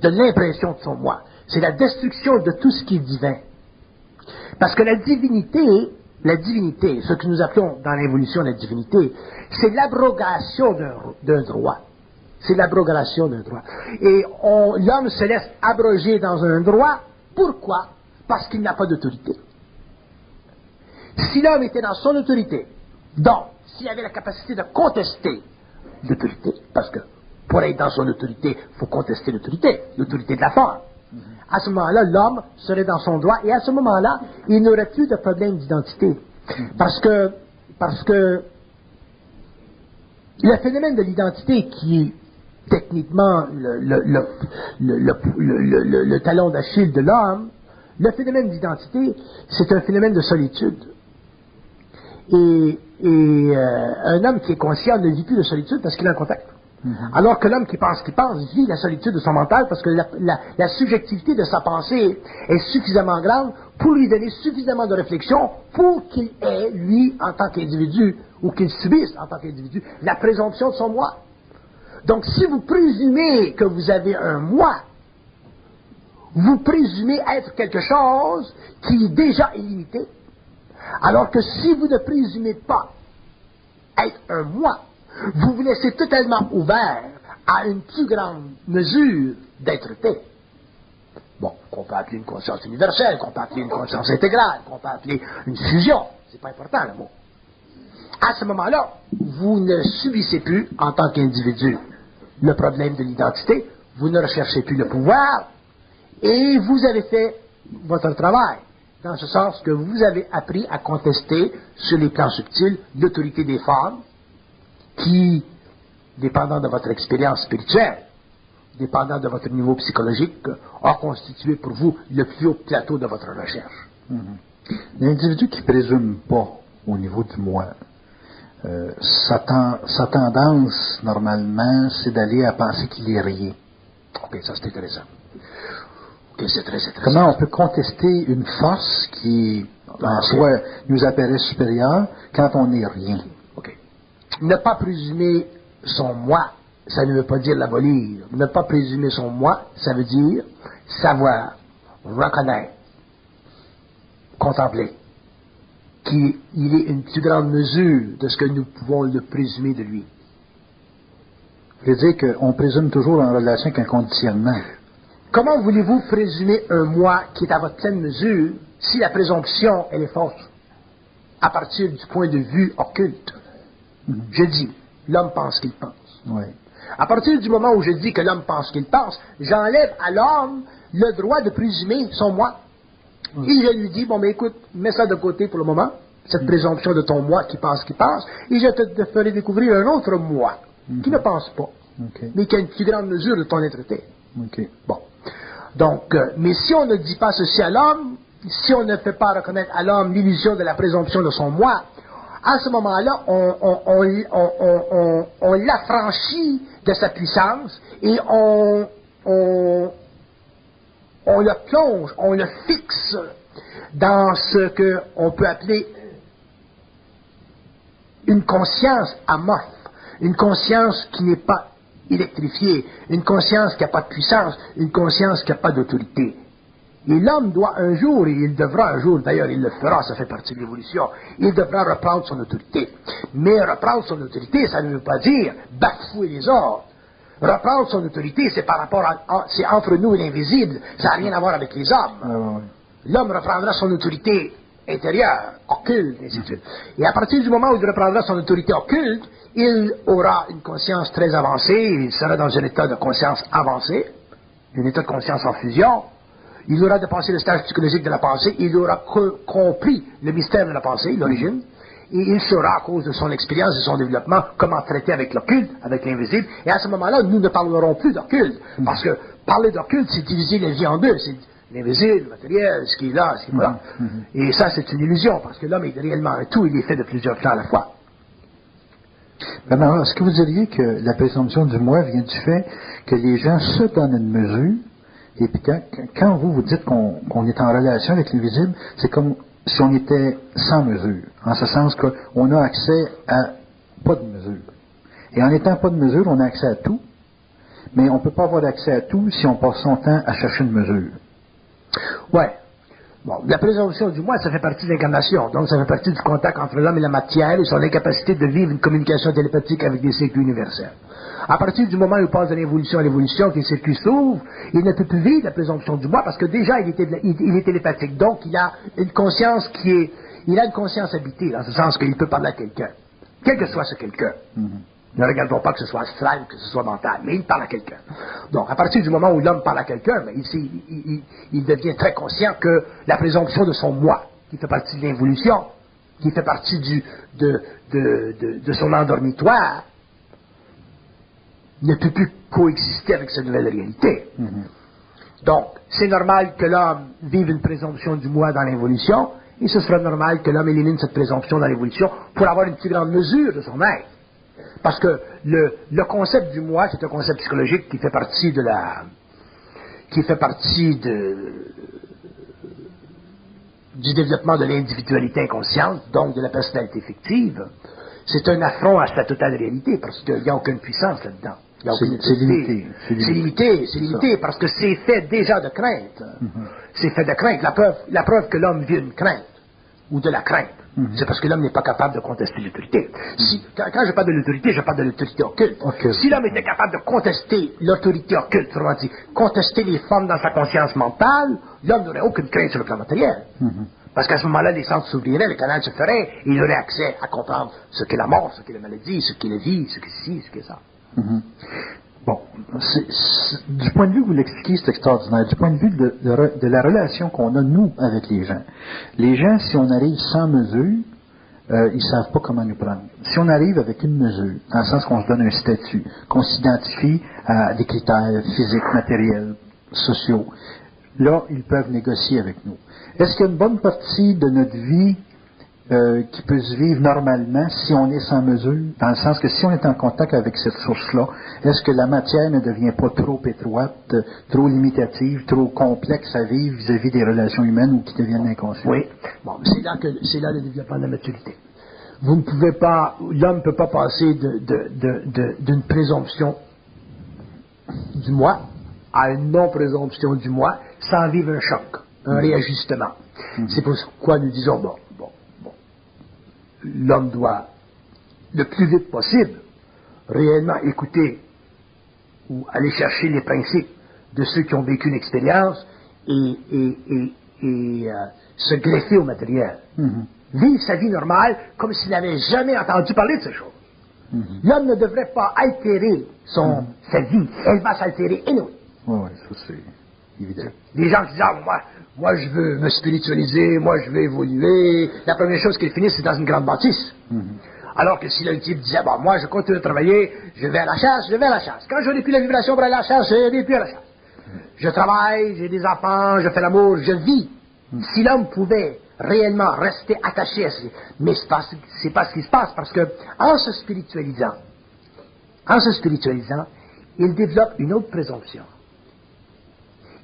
de l'impression de son moi. C'est la destruction de tout ce qui est divin. Parce que la divinité, ce que nous appelons dans l'évolution la divinité, c'est l'abrogation d'un droit. C'est l'abrogation d'un droit. Et l'homme se laisse abroger dans un droit. Pourquoi? Parce qu'il n'a pas d'autorité. Si l'homme était dans son autorité, donc, s'il avait la capacité de contester l'autorité, parce que pour être dans son autorité, il faut contester l'autorité de la forme. À ce moment-là, l'homme serait dans son droit, et à ce moment-là, il n'aurait plus de problème d'identité. Parce que le phénomène de l'identité qui est techniquement le talon d'Achille de l'homme, le phénomène d'identité, c'est un phénomène de solitude. Et un homme qui est conscient ne vit plus de solitude parce qu'il est en contact. Alors que l'homme qui pense vit la solitude de son mental parce que la subjectivité de sa pensée est suffisamment grande pour lui donner suffisamment de réflexion pour qu'il ait, lui, en tant qu'individu, ou qu'il subisse en tant qu'individu, la présomption de son moi. Donc, si vous présumez que vous avez un moi, vous présumez être quelque chose qui est déjà illimité, alors que si vous ne présumez pas être un moi, vous vous laissez totalement ouvert à une plus grande mesure d'être-té. Bon, qu'on peut appeler une conscience universelle, qu'on peut appeler une conscience intégrale, qu'on peut appeler une fusion. C'est pas important, le mot. À ce moment-là, vous ne subissez plus, en tant qu'individu, le problème de l'identité, vous ne recherchez plus le pouvoir, et vous avez fait votre travail, dans ce sens que vous avez appris à contester, sur les plans subtils, l'autorité des femmes, qui, dépendant de votre expérience spirituelle, dépendant de votre niveau psychologique, a constitué pour vous le plus haut plateau de votre recherche.
L'individu qui ne présume pas au niveau du moi, sa tendance, normalement, c'est d'aller à penser qu'il est rien.
Ok, ça c'est intéressant. Ok, c'est très intéressant.
Comment on peut contester une force qui, en soi, nous apparaît supérieure quand on n'est rien?
Ok. Ne pas présumer son moi, ça ne veut pas dire l'abolir. Ne pas présumer son moi, ça veut dire savoir, reconnaître, contempler qu'il est une plus grande mesure de ce que nous pouvons le présumer de lui.
Je veux dire qu'on présume toujours en relation avec un conditionnement.
Comment voulez-vous présumer un moi qui est à votre pleine mesure si la présomption, elle est fausse, à partir du point de vue occulte? Je dis, l'homme pense qu'il pense.
Oui.
À partir du moment où je dis que l'homme pense qu'il pense, j'enlève à l'homme le droit de présumer son moi. Et je lui dis, bon, mais écoute, mets ça de côté pour le moment, cette présomption de ton moi qui pense, et je te ferai découvrir un autre moi, qui ne pense pas, mais qui a une plus grande mesure de ton être-té. Bon. Donc, mais si on ne dit pas ceci à l'homme, si on ne fait pas reconnaître à l'homme l'illusion de la présomption de son moi, à ce moment-là, on l'affranchit de sa puissance et on le plonge, on le fixe dans ce qu'on peut appeler une conscience amorphe, une conscience qui n'est pas électrifiée, une conscience qui n'a pas de puissance, une conscience qui n'a pas d'autorité. Et l'homme doit un jour, et il devra un jour, d'ailleurs il le fera, ça fait partie de l'évolution, il devra reprendre son autorité. Mais reprendre son autorité, ça ne veut pas dire bafouer les ordres. Reprendre son autorité, c'est par rapport c'est entre nous et l'invisible, ça n'a rien à voir avec les hommes. L'homme reprendra son autorité intérieure, occulte, ainsi de suite. Et à partir du moment où il reprendra son autorité occulte, il aura une conscience très avancée, il sera dans un état de conscience avancé, un état de conscience en fusion. Il aura dépassé le stage psychologique de la pensée, il aura compris le mystère de la pensée, l'origine, et il saura, à cause de son expérience et de son développement, comment traiter avec l'occulte, avec l'invisible. Et à ce moment-là, nous ne parlerons plus d'occulte, parce que parler d'occulte, c'est diviser la vie en deux. C'est l'invisible, le matériel, ce qui est là, ce qui est pas là. Et ça, c'est une illusion, parce que l'homme est réellement un tout, il est fait de plusieurs plans à la fois.
Alors, est-ce que vous diriez que la présomption du moi vient du fait que les gens se donnent une mesure, et puis quand vous dites qu'on est en relation avec l'invisible, c'est comme si on était sans mesure, en ce sens qu'on a accès à pas de mesure. Et en n'étant pas de mesure, on a accès à tout. mais on ne peut pas avoir accès à tout si on passe son temps à chercher une mesure.
Ouais. Bon, la présomption du moi, ça fait partie de l'incarnation. Donc, ça fait partie du contact entre l'homme et la matière et son incapacité de vivre une communication télépathique avec des circuits universels. À partir du moment où il passe de l'évolution à l'évolution, que les circuits s'ouvrent, il ne peut plus vivre la présomption du moi parce que déjà, il est télépathique. Donc, il a une conscience il a une conscience habitée, dans ce sens qu'il peut parler à quelqu'un. Quel que soit ce quelqu'un. Ne regardons pas que ce soit astral, que ce soit mental, mais il parle à quelqu'un. Donc, à partir du moment où l'homme parle à quelqu'un, il devient très conscient que la présomption de son moi, qui fait partie de l'évolution, qui fait partie de son endormitoire, ne peut plus coexister avec cette nouvelle réalité. Donc, c'est normal que l'homme vive une présomption du moi dans l'évolution, et ce sera normal que l'homme élimine cette présomption dans l'évolution pour avoir une plus grande mesure de son être. Parce que le concept du moi, c'est un concept psychologique qui fait partie du développement de l'individualité inconsciente, donc de la personnalité fictive. C'est un affront à sa totale réalité, parce qu'il n'y a aucune puissance là-dedans.
C'est limité.
C'est limité, parce que c'est fait déjà de crainte. C'est fait de crainte. La preuve que l'homme vit une crainte, ou de la crainte, c'est parce que l'homme n'est pas capable de contester l'autorité. Quand je parle de l'autorité, je parle de l'autorité occulte. Si l'homme était capable de contester l'autorité occulte, autrement dit, contester les formes dans sa conscience mentale, l'homme n'aurait aucune crainte sur le plan matériel. Parce qu'à ce moment-là, les sens s'ouvriraient, les canaux se feraient, et il aurait accès à comprendre ce qu'est la mort, ce qu'est la maladie, ce qu'est la vie, ce qu'est ci, ce qu'est ça.
Bon, du point de vue que vous l'expliquez, c'est extraordinaire. Du point de vue de la relation qu'on a, nous, avec les gens, si on arrive sans mesure, ils ne savent pas comment nous prendre. Si on arrive avec une mesure, dans le sens qu'on se donne un statut, qu'on s'identifie à des critères physiques, matériels, sociaux, là, ils peuvent négocier avec nous. Est-ce qu'il y a une bonne partie de notre vie qui peut se vivre normalement si on est sans mesure, dans le sens que si on est en contact avec cette source-là, est-ce que la matière ne devient pas trop étroite, trop limitative, trop complexe à vivre vis-à-vis des relations humaines ou qui deviennent inconscientes?
Oui. Bon, c'est là le développement de la maturité. Vous ne pouvez pas, l'homme ne peut pas passer d'une présomption du moi à une non-présomption du moi sans vivre un choc, un réajustement. C'est pourquoi nous disons, l'homme doit, le plus vite possible, réellement écouter ou aller chercher les principes de ceux qui ont vécu une expérience et se greffer au matériel. Vivre sa vie normale comme s'il n'avait jamais entendu parler de ces choses. L'homme ne devrait pas altérer sa vie. Elle va s'altérer et nous.
Oui, ça c'est évident.
Les gens qui disent, moi je veux me spiritualiser, moi je veux évoluer. La première chose qu'ils finissent, c'est dans une grande bâtisse. Alors que si le type disait, moi je continue de travailler, je vais à la chasse. Quand je n'ai plus la vibration pour aller à la chasse, je n'ai plus à la chasse. Je travaille, j'ai des enfants, je fais l'amour, je vis. Si l'homme pouvait réellement rester attaché à ces... Mais c'est pas ce qui se passe, parce que en se spiritualisant, il développe une autre présomption.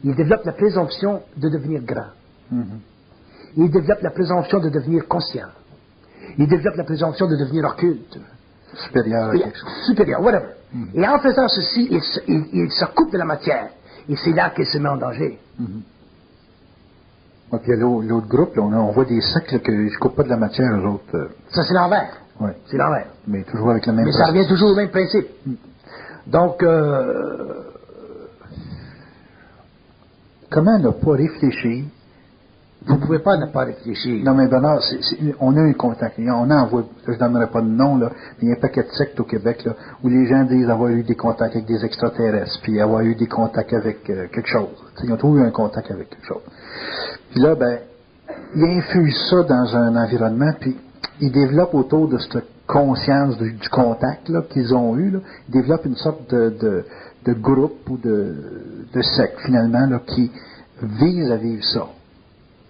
Il développe la présomption de devenir grand. Il développe la présomption de devenir conscient. Il développe la présomption de devenir occulte.
Supérieur à quelque chose.
Supérieur, whatever. Et en faisant ceci, il se coupe de la matière. Et c'est là qu'il se met en danger.
Et puis l'autre groupe, là, on voit des cercles qui ne se coupent pas de la matière, eux autres.
Ça, c'est l'envers.
Oui.
C'est l'envers.
Mais toujours avec le même
principe. Mais ça revient toujours au même principe. Donc,
comment ne pas réfléchir?
Vous ne pouvez pas ne pas réfléchir.
Non, mais Bernard, on a un contact. On envoie, je ne donnerai pas de nom, là, mais il y a un paquet de sectes au Québec, là, où les gens disent avoir eu des contacts avec des extraterrestres, puis avoir eu des contacts avec quelque chose. Ils ont toujours eu un contact avec quelque chose. Puis là, ils infusent ça dans un environnement, puis ils développent autour de cette conscience du contact là, qu'ils ont eu, là, ils développent une sorte de groupe ou de secte, finalement, là, qui vise à vivre ça.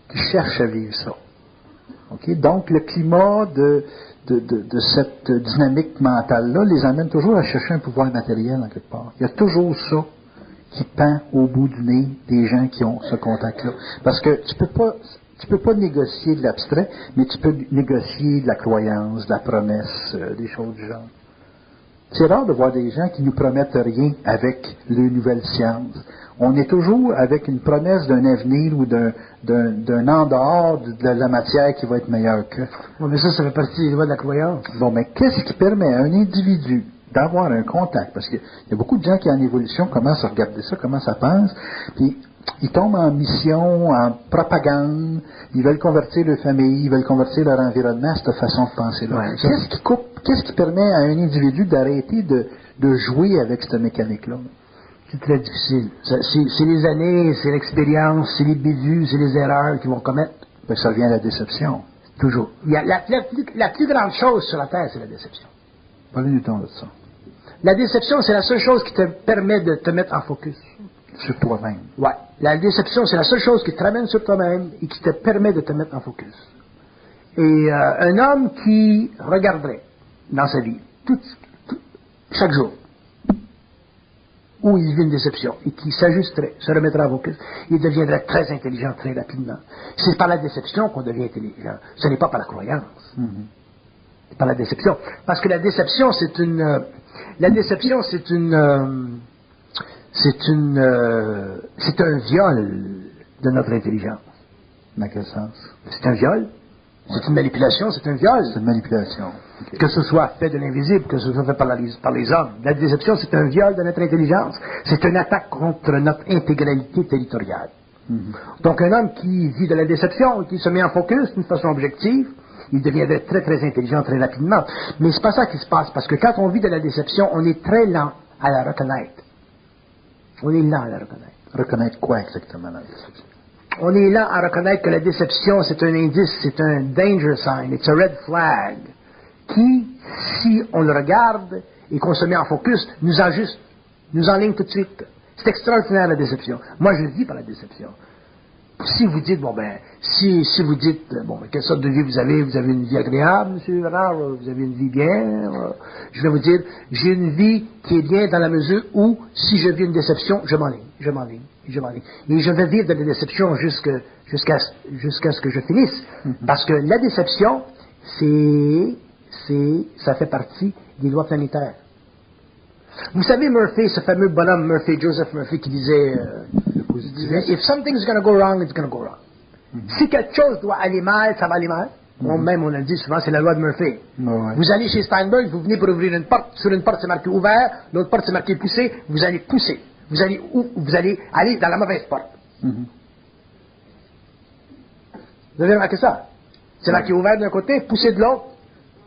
Qui cherchent à vivre ça. Okay? Donc, le climat de cette dynamique mentale-là les amène toujours à chercher un pouvoir matériel, en quelque part. Il y a toujours ça qui pend au bout du nez des gens qui ont ce contact-là. Parce que tu peux pas négocier de l'abstrait, mais tu peux négocier de la croyance, de la promesse, des choses du genre. C'est rare de voir des gens qui nous promettent rien avec les nouvelles sciences. On est toujours avec une promesse d'un avenir ou d'un en dehors de la matière qui va être meilleur que.
Bon, mais ça fait partie des lois de la croyance.
Bon, mais qu'est-ce qui permet à un individu d'avoir un contact? Parce qu'il y a beaucoup de gens qui, en évolution, commencent à regarder ça, commencent à penser, puis ils tombent en mission, en propagande, ils veulent convertir leur famille, ils veulent convertir leur environnement à cette façon de penser-là.
Ouais,
qu'est-ce qui permet à un individu d'arrêter de jouer avec cette mécanique-là?
C'est très difficile. C'est les années, c'est l'expérience, c'est les bévues, c'est les erreurs qu'ils vont commettre.
Ben, ça revient à la déception.
Toujours. La plus grande chose sur la Terre, c'est la déception.
Parlez-nous donc de ça.
La déception, c'est la seule chose qui te permet de te mettre en focus.
Sur toi-même.
Ouais. La déception, c'est la seule chose qui te ramène sur toi-même et qui te permet de te mettre en focus. Et un homme qui regarderait dans sa vie, chaque jour, où il vit une déception et qui s'ajusterait, se remettrait en focus, il deviendrait très intelligent très rapidement. C'est par la déception qu'on devient intelligent. Ce n'est pas par la croyance.
Mm-hmm.
C'est par la déception. Parce que la déception, c'est un viol de notre intelligence.
Dans quel sens?
C'est un viol. C'est une manipulation, c'est un viol.
C'est une manipulation. Okay.
Que ce soit fait de l'invisible, que ce soit fait par les hommes. La déception, c'est un viol de notre intelligence. C'est une attaque contre notre intégralité territoriale. Mm-hmm. Donc, un homme qui vit de la déception et qui se met en focus d'une façon objective, il deviendrait très, très intelligent très rapidement. Mais c'est pas ça qui se passe, parce que quand on vit de la déception, on est très lent à la reconnaître. On est lent à la reconnaître.
Reconnaître quoi exactement, la déception?
On est lent à reconnaître que la déception, c'est un indice, c'est un danger sign, it's a red flag, qui, si on le regarde et qu'on se met en focus, nous ajuste, nous enligne tout de suite. C'est extraordinaire la déception. Moi, je vis par la déception. Si vous dites, si vous dites, quelle sorte de vie vous avez une vie agréable, monsieur Bernard, vous avez une vie bien, je vais vous dire, j'ai une vie qui est bien dans la mesure où, si je vis une déception, je m'enligne. Et je vais vivre de la déception jusqu'à ce que je finisse. Mm-hmm. Parce que la déception, ça fait partie des lois planétaires. Vous savez Murphy, ce fameux bonhomme Murphy, Joseph Murphy, qui disait, if something's going to go wrong, it's going to go wrong. Mm-hmm. Si quelque chose doit aller mal, ça va aller mal. Mm-hmm. Même, on le dit souvent, c'est la loi de Murphy.
Ouais.
Vous allez chez Steinberg, vous venez pour ouvrir une porte. Sur une porte, c'est marqué ouvert, l'autre porte, c'est marqué poussé. Vous allez pousser. Vous allez aller dans la mauvaise porte.
Mm-hmm.
Vous avez remarqué ça? C'est marqué ouvert d'un côté, poussé de l'autre.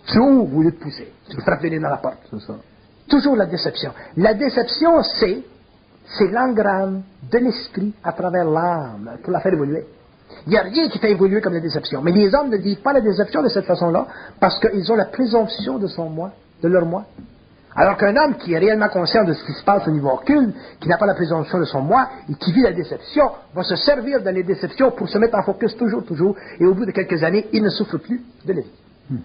Tu ouvres au lieu de pousser. Tu frappes le nez dans la porte.
C'est ça.
Toujours la déception. La déception, c'est l'engramme de l'esprit à travers l'âme pour la faire évoluer. Il n'y a rien qui fait évoluer comme la déception. Mais les hommes ne vivent pas la déception de cette façon-là parce qu'ils ont la présomption de son moi, de leur moi. Alors qu'un homme qui est réellement conscient de ce qui se passe au niveau occulte, qui n'a pas la présomption de son moi et qui vit la déception, va se servir de les déceptions pour se mettre en focus toujours, et au bout de quelques années, il ne souffre plus de la vie. Mm-hmm.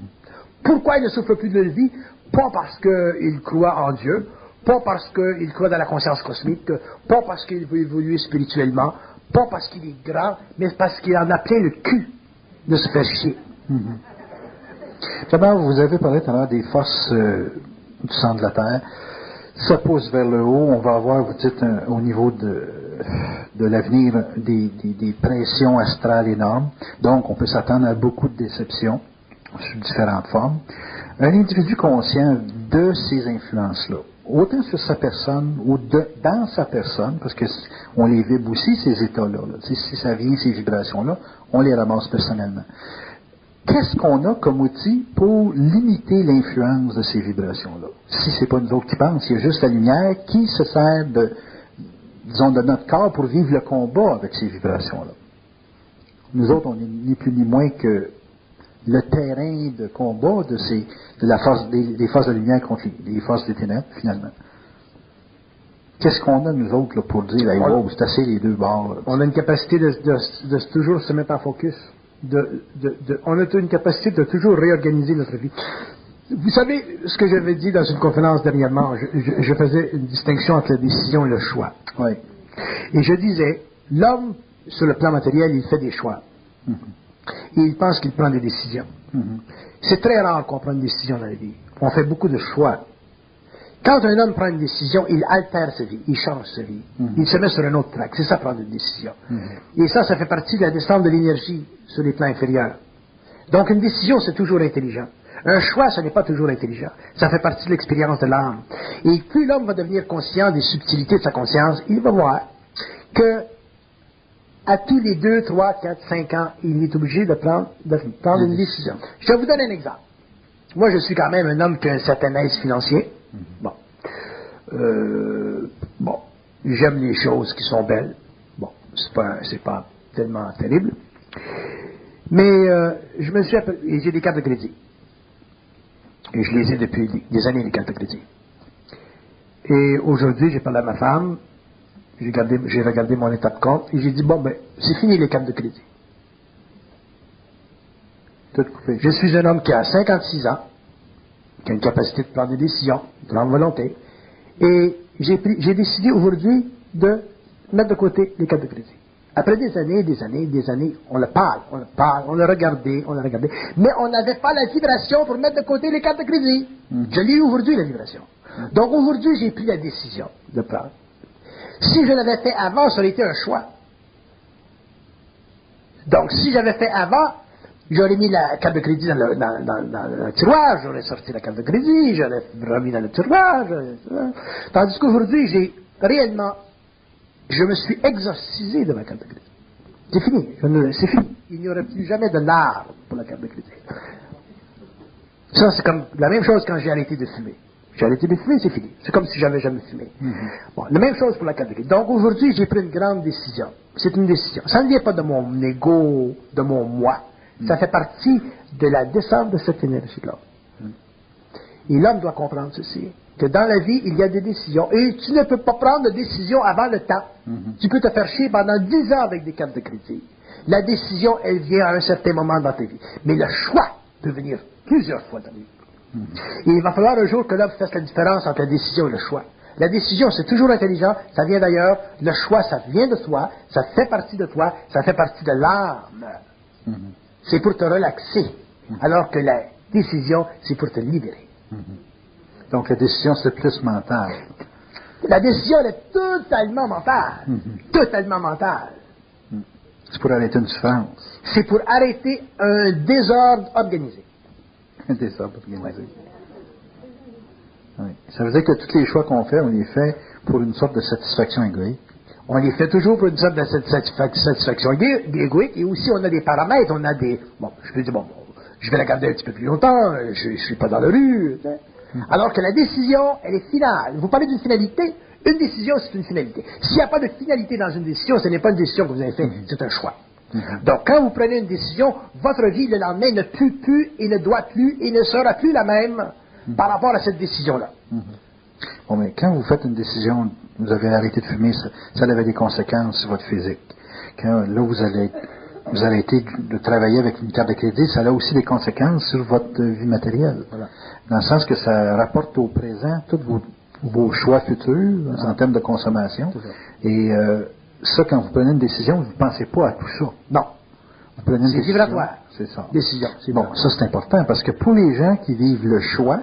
Pourquoi il ne souffre plus de la vie? Pas parce qu'il croit en Dieu, pas parce qu'il croit dans la conscience cosmique, pas parce qu'il veut évoluer spirituellement, pas parce qu'il est grand, mais parce qu'il en a plein le cul de se faire chier.
Mm-hmm. D'abord, vous avez parlé tout à l'heure des forces du centre de la Terre. Ça pousse vers le haut. On va avoir, vous dites, au niveau de l'avenir, des pressions astrales énormes. Donc, on peut s'attendre à beaucoup de déceptions sous différentes formes. Un individu conscient de ces influences-là, autant sur sa personne ou dans sa personne, parce qu'on les vibre aussi, ces états-là. Là. Si ça vient, ces vibrations-là, on les ramasse personnellement. Qu'est-ce qu'on a comme outil pour limiter l'influence de ces vibrations-là? Si ce n'est pas nous autres qui pensent, il y a juste la lumière qui se sert de notre corps pour vivre le combat avec ces vibrations-là. Nous autres, on n'est ni plus ni moins que le terrain de combat des forces de lumière contre les forces des ténèbres, finalement. Qu'est-ce qu'on a, nous autres, là, pour dire, wow, c'est assez les deux bords? Là.
On a une capacité de toujours se mettre en focus. On a une capacité de toujours réorganiser notre vie. Vous savez, ce que j'avais dit dans une conférence dernièrement, je faisais une distinction entre la décision et le choix.
Oui.
Et je disais, l'homme, sur le plan matériel, il fait des choix. Mm-hmm. Et il pense qu'il prend des décisions. Mm-hmm. C'est très rare qu'on prenne une décision dans la vie. On fait beaucoup de choix Quand un homme prend une décision, il altère sa vie, il change sa vie. Il se met sur un autre track. C'est ça, prendre une décision. Et ça fait partie de la descente de l'énergie sur les plans inférieurs. Donc, une décision, c'est toujours intelligent. Un choix, ce n'est pas toujours intelligent. Ça fait partie de l'expérience de l'âme. Et plus l'homme va devenir conscient des subtilités de sa conscience, il va voir que à tous les 2, 3, 4, 5 ans, il est obligé de prendre une décision. Je vais vous donner un exemple. Moi, je suis quand même un homme qui a un certain aise financier. Bon. J'aime les choses qui sont belles. Bon, c'est pas tellement terrible. Mais je me suis appelé, et j'ai des cartes de crédit. Et je les ai depuis des années, les cartes de crédit. Et aujourd'hui, j'ai parlé à ma femme, j'ai regardé mon état de compte, et j'ai dit, bon, ben, c'est fini les cartes de crédit. Tout coupé. Je suis un homme qui a 56 ans, qui a une capacité de prendre des décisions, de grande volonté, et j'ai décidé aujourd'hui de mettre de côté les cartes de crédit. Après des années, on l'a regardé, mais on n'avait pas la vibration pour mettre de côté les cartes de crédit. Je l'ai eu aujourd'hui, la vibration. Donc aujourd'hui, j'ai pris la décision de prendre. Si je l'avais fait avant, ça aurait été un choix. Donc si j'avais fait avant, j'aurais mis la carte de crédit dans le tiroir, j'aurais sorti la carte de crédit, j'aurais remis dans le tiroir. Tandis qu'aujourd'hui, je me suis exorcisé de ma carte de crédit. C'est fini. C'est fini. Il n'y aurait plus jamais de l'art pour la carte de crédit. Ça, c'est comme la même chose quand j'ai arrêté de fumer. J'ai arrêté de fumer, c'est fini. C'est comme si j'avais jamais fumé. Bon, la même chose pour la carte de crédit. Donc aujourd'hui, j'ai pris une grande décision. C'est une décision. Ça ne vient pas de mon ego, de mon moi. Ça fait partie de la descente de cette énergie-là. Et l'homme doit comprendre ceci, que dans la vie, il y a des décisions. Et tu ne peux pas prendre de décision avant le temps. Tu peux te faire chier pendant 10 ans avec des cartes de crédit. La décision, elle vient à un certain moment dans ta vie. Mais le choix peut venir plusieurs fois dans ta vie. Et il va falloir un jour que l'homme fasse la différence entre la décision et le choix. La décision, c'est toujours intelligent, ça vient d'ailleurs. Le choix, ça vient de toi, ça fait partie de toi, ça fait partie de l'âme. C'est pour te relaxer. Alors que la décision, c'est pour te libérer.
Donc la décision, c'est plus mental.
La décision, elle est totalement mentale. Totalement mentale.
C'est pour arrêter une souffrance.
C'est pour arrêter un désordre organisé.
Un désordre organisé. Oui. Ça veut dire que tous les choix qu'on fait, on les fait pour une sorte de satisfaction égoïque.
On les fait toujours pour une sorte de satisfaction égoïque. Et aussi, on a des paramètres, on a des... Bon, je peux dire, bon, je vais la garder un petit peu plus longtemps, je ne suis pas dans la rue. Alors que la décision, elle est finale. Vous parlez d'une finalité, une décision, c'est une finalité. S'il n'y a pas de finalité dans une décision, ce n'est pas une décision que vous avez faite, c'est un choix. Donc, quand vous prenez une décision, votre vie, le lendemain, ne peut plus et ne doit plus et ne sera plus la même par rapport à cette décision-là.
Bon, mais quand vous faites une décision, vous avez arrêté de fumer, ça avait des conséquences sur votre physique. Quand, là, vous allez arrêter de travailler avec une carte de crédit, ça a aussi des conséquences sur votre vie matérielle. Voilà. Dans le sens que ça rapporte au présent tous vos choix futurs en termes de consommation. Et ça, quand vous prenez une décision, vous ne pensez pas à tout ça.
Non.
Vous prenez une
c'est
décision.
vibratoire.
C'est ça.
Décision.
Bon, ça c'est important parce que pour les gens qui vivent le choix,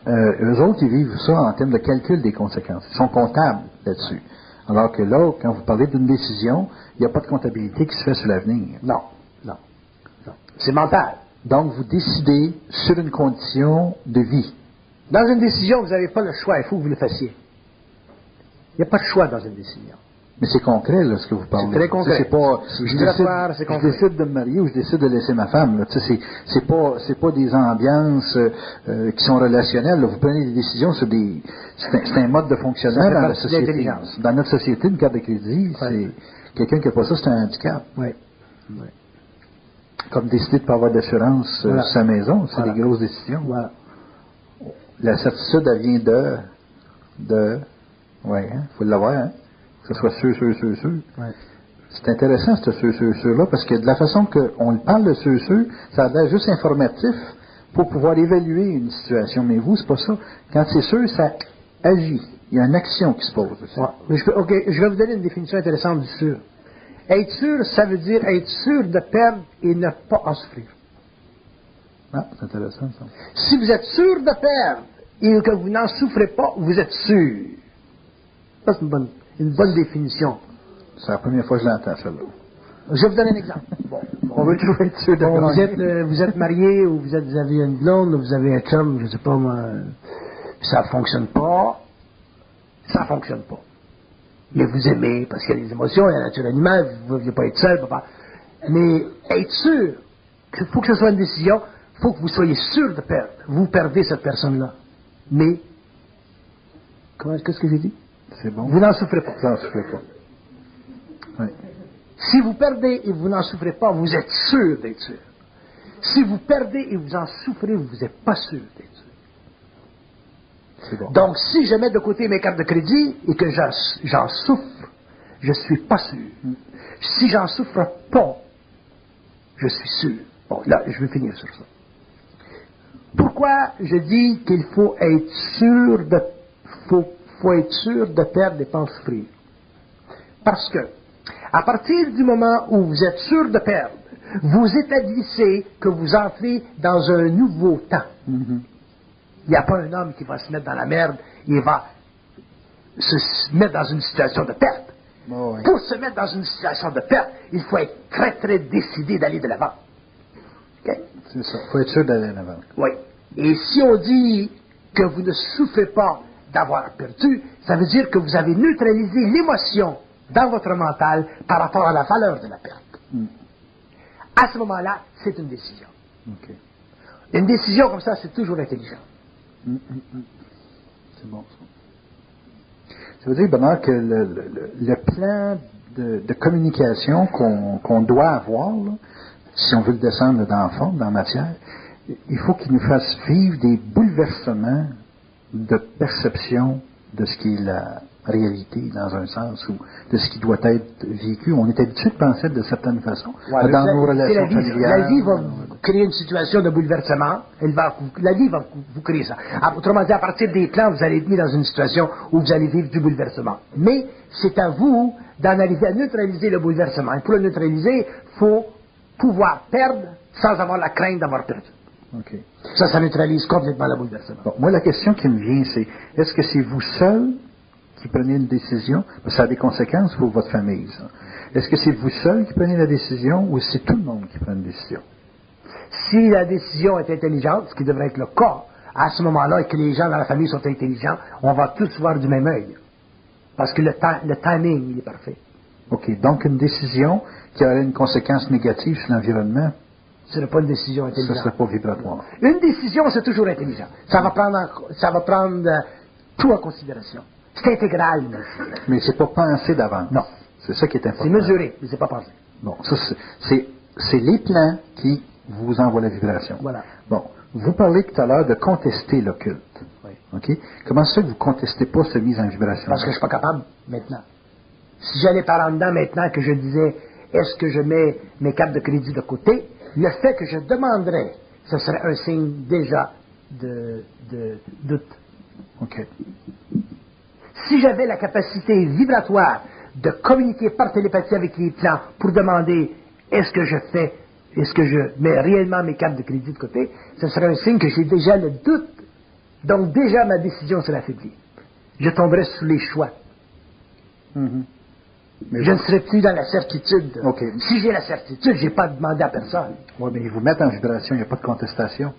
eux autres, ils vivent ça en termes de calcul des conséquences. Ils sont comptables là-dessus. Alors que là, quand vous parlez d'une décision, il n'y a pas de comptabilité qui se fait sur l'avenir.
Non. C'est mental.
Donc, vous décidez sur une condition de vie.
Dans une décision, vous n'avez pas le choix, il faut que vous le fassiez. Il n'y a pas de choix dans une décision.
Mais c'est concret, là, ce que vous parlez.
C'est très concret.
C'est pas,
je
décide de me marier ou je décide de laisser ma femme, là. C'est pas des ambiances qui sont relationnelles, là. Vous prenez des décisions sur c'est un mode de fonctionnement dans la société. Dans notre société, une carte de crédit, c'est, quelqu'un qui n'a pas ça, c'est un handicap.
Oui.
Comme décider de ne pas avoir d'assurance sur sa maison, c'est des grosses décisions.
Voilà.
La certitude, elle vient faut l'avoir, hein. Que ce soit sûr.
Ouais.
C'est intéressant, ce sûr-là, parce que de la façon qu'on parle de sûr, ça a l'air juste informatif pour pouvoir évaluer une situation. Mais vous, c'est pas ça. Quand c'est sûr, ça agit. Il y a une action qui se pose.
Ouais. Je vais vous donner une définition intéressante du sûr. Être sûr, ça veut dire être sûr de perdre et ne pas en souffrir.
Ah, c'est intéressant, ça.
Si vous êtes sûr de perdre et que vous n'en souffrez pas, vous êtes sûr. Ça, c'est une bonne définition.
C'est la première fois que je l'entends, celle-là.
Je vais vous donner un exemple. Bon,
On veut toujours être sûr de
bon,
gagner.
vous êtes marié, ou vous avez une blonde, ou vous avez un chum, je ne sais pas moi, ça ne fonctionne pas. Ça ne fonctionne pas. Mais vous aimez, parce qu'il y a des émotions, il y a la nature animale, vous ne voulez pas être seul, papa. Mais être sûr qu'il faut que ce soit une décision, il faut que vous soyez sûr de perdre. Vous perdez cette personne-là. Mais, qu'est-ce que j'ai dit?
C'est bon.
Vous n'en souffrez pas.
Vous n'en souffrez pas. Oui.
Si vous perdez et vous n'en souffrez pas, vous êtes sûr d'être sûr. Si vous perdez et vous en souffrez, vous n'êtes pas sûr d'être sûr.
C'est bon.
Donc, si je mets de côté mes cartes de crédit et que j'en souffre, je ne suis pas sûr. Si j'en souffre pas, je suis sûr. Bon, là, je vais finir sur ça. Pourquoi je dis qu'il faut être sûr de perdre et pas en souffrir? Parce que, à partir du moment où vous êtes sûr de perdre, vous établissez que vous entrez dans un nouveau temps.
Mhm.
Il n'y a pas un homme qui va se mettre dans la merde, il va se mettre dans une situation de perte.
Oh, oui.
Pour se mettre dans une situation de perte, il faut être très, très décidé d'aller de l'avant. OK?
C'est ça. Il faut être sûr d'aller en avant.
Oui. Et si on dit que vous ne souffrez pas d'avoir perdu, ça veut dire que vous avez neutralisé l'émotion dans votre mental par rapport à la valeur de la perte. À ce moment-là, c'est une décision.
OK.
Une décision comme ça, c'est toujours intelligent.
C'est bon, ça. Ça veut dire, Bernard, que le plan de communication qu'on doit avoir, là, si on veut le descendre dans la forme, dans la matière, il faut qu'il nous fasse vivre des bouleversements de perception de ce qui est la réalité, dans un sens, ou de ce qui doit être vécu. On est habitué de penser de certaines façons.
Ouais,
dans nos relations familiales.
La vie va vous créer une situation de bouleversement. La vie va vous créer ça. Autrement dit, à partir des plans, vous allez être mis dans une situation où vous allez vivre du bouleversement. Mais c'est à vous d'en arriver à neutraliser le bouleversement. Et pour le neutraliser, il faut pouvoir perdre sans avoir la crainte d'avoir perdu.
OK.
Ça neutralise complètement le bouleversement.
Bon, moi, la question qui me vient, c'est est-ce que c'est vous seul qui prenez une décision? Parce que ça a des conséquences pour votre famille, ça. Est-ce que c'est vous seul qui prenez la décision ou c'est tout le monde qui prend une décision?
Si la décision est intelligente, ce qui devrait être le cas, à ce moment-là, et que les gens dans la famille sont intelligents, on va tous voir du même œil. Parce que le timing, il est parfait.
OK. Donc, une décision qui aurait une conséquence négative sur l'environnement,
Ce n'est pas une décision
ça ne
intelligente.
serait pas vibratoire.
Une décision, c'est toujours intelligent. Ça va prendre tout en considération. C'est intégral, une décision.
Mais c'est pas pensé d'avance.
Non.
C'est ça qui est important.
C'est mesuré, mais c'est pas pensé.
Bon, ça, c'est les plans qui vous envoient la vibration.
Voilà.
Bon, vous parlez tout à l'heure de contester l'occulte.
Oui.
OK? Comment ça que vous ne contestez pas cette mise en vibration?
Parce que je ne suis pas capable, maintenant. Si j'allais par en dedans maintenant que je disais, est-ce que je mets mes cartes de crédit de côté, le fait que je demanderais, ce serait un signe déjà de doute.
OK.
Si j'avais la capacité vibratoire de communiquer par télépathie avec les plans pour demander est-ce que je mets réellement mes cartes de crédit de côté, ce serait un signe que j'ai déjà le doute. Donc déjà ma décision serait affaiblie. Je tomberais sous les choix.
Mhm. Mais
Je ne serais plus dans la certitude.
OK.
Si j'ai la certitude, je n'ai pas demandé à personne.
Oui, mais ils vous mettent en vibration, il n'y a pas de contestation.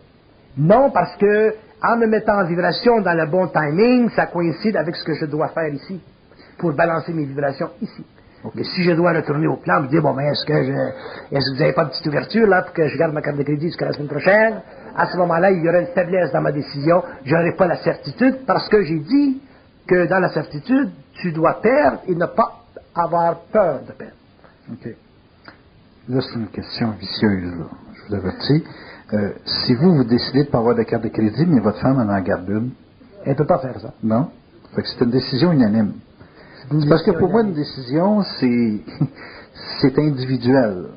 Non, parce que en me mettant en vibration dans le bon timing, ça coïncide avec ce que je dois faire ici, pour balancer mes vibrations ici.
OK.
Mais si je dois retourner au plan, me dire, bon, ben, est-ce que vous n'avez pas de petite ouverture, là, pour que je garde ma carte de crédit jusqu'à la semaine prochaine? À ce moment-là, il y aurait une faiblesse dans ma décision. Je n'aurais pas la certitude, parce que j'ai dit que dans la certitude, tu dois perdre et ne pas avoir peur de perdre.
OK. Là, c'est une question vicieuse, là. Je vous avertis. Si vous décidez de ne pas avoir de carte de crédit, mais votre femme en garde une,
Elle ne peut pas faire ça.
non? Fait que c'est une décision unanime. Parce que pour moi, une décision, c'est individuel.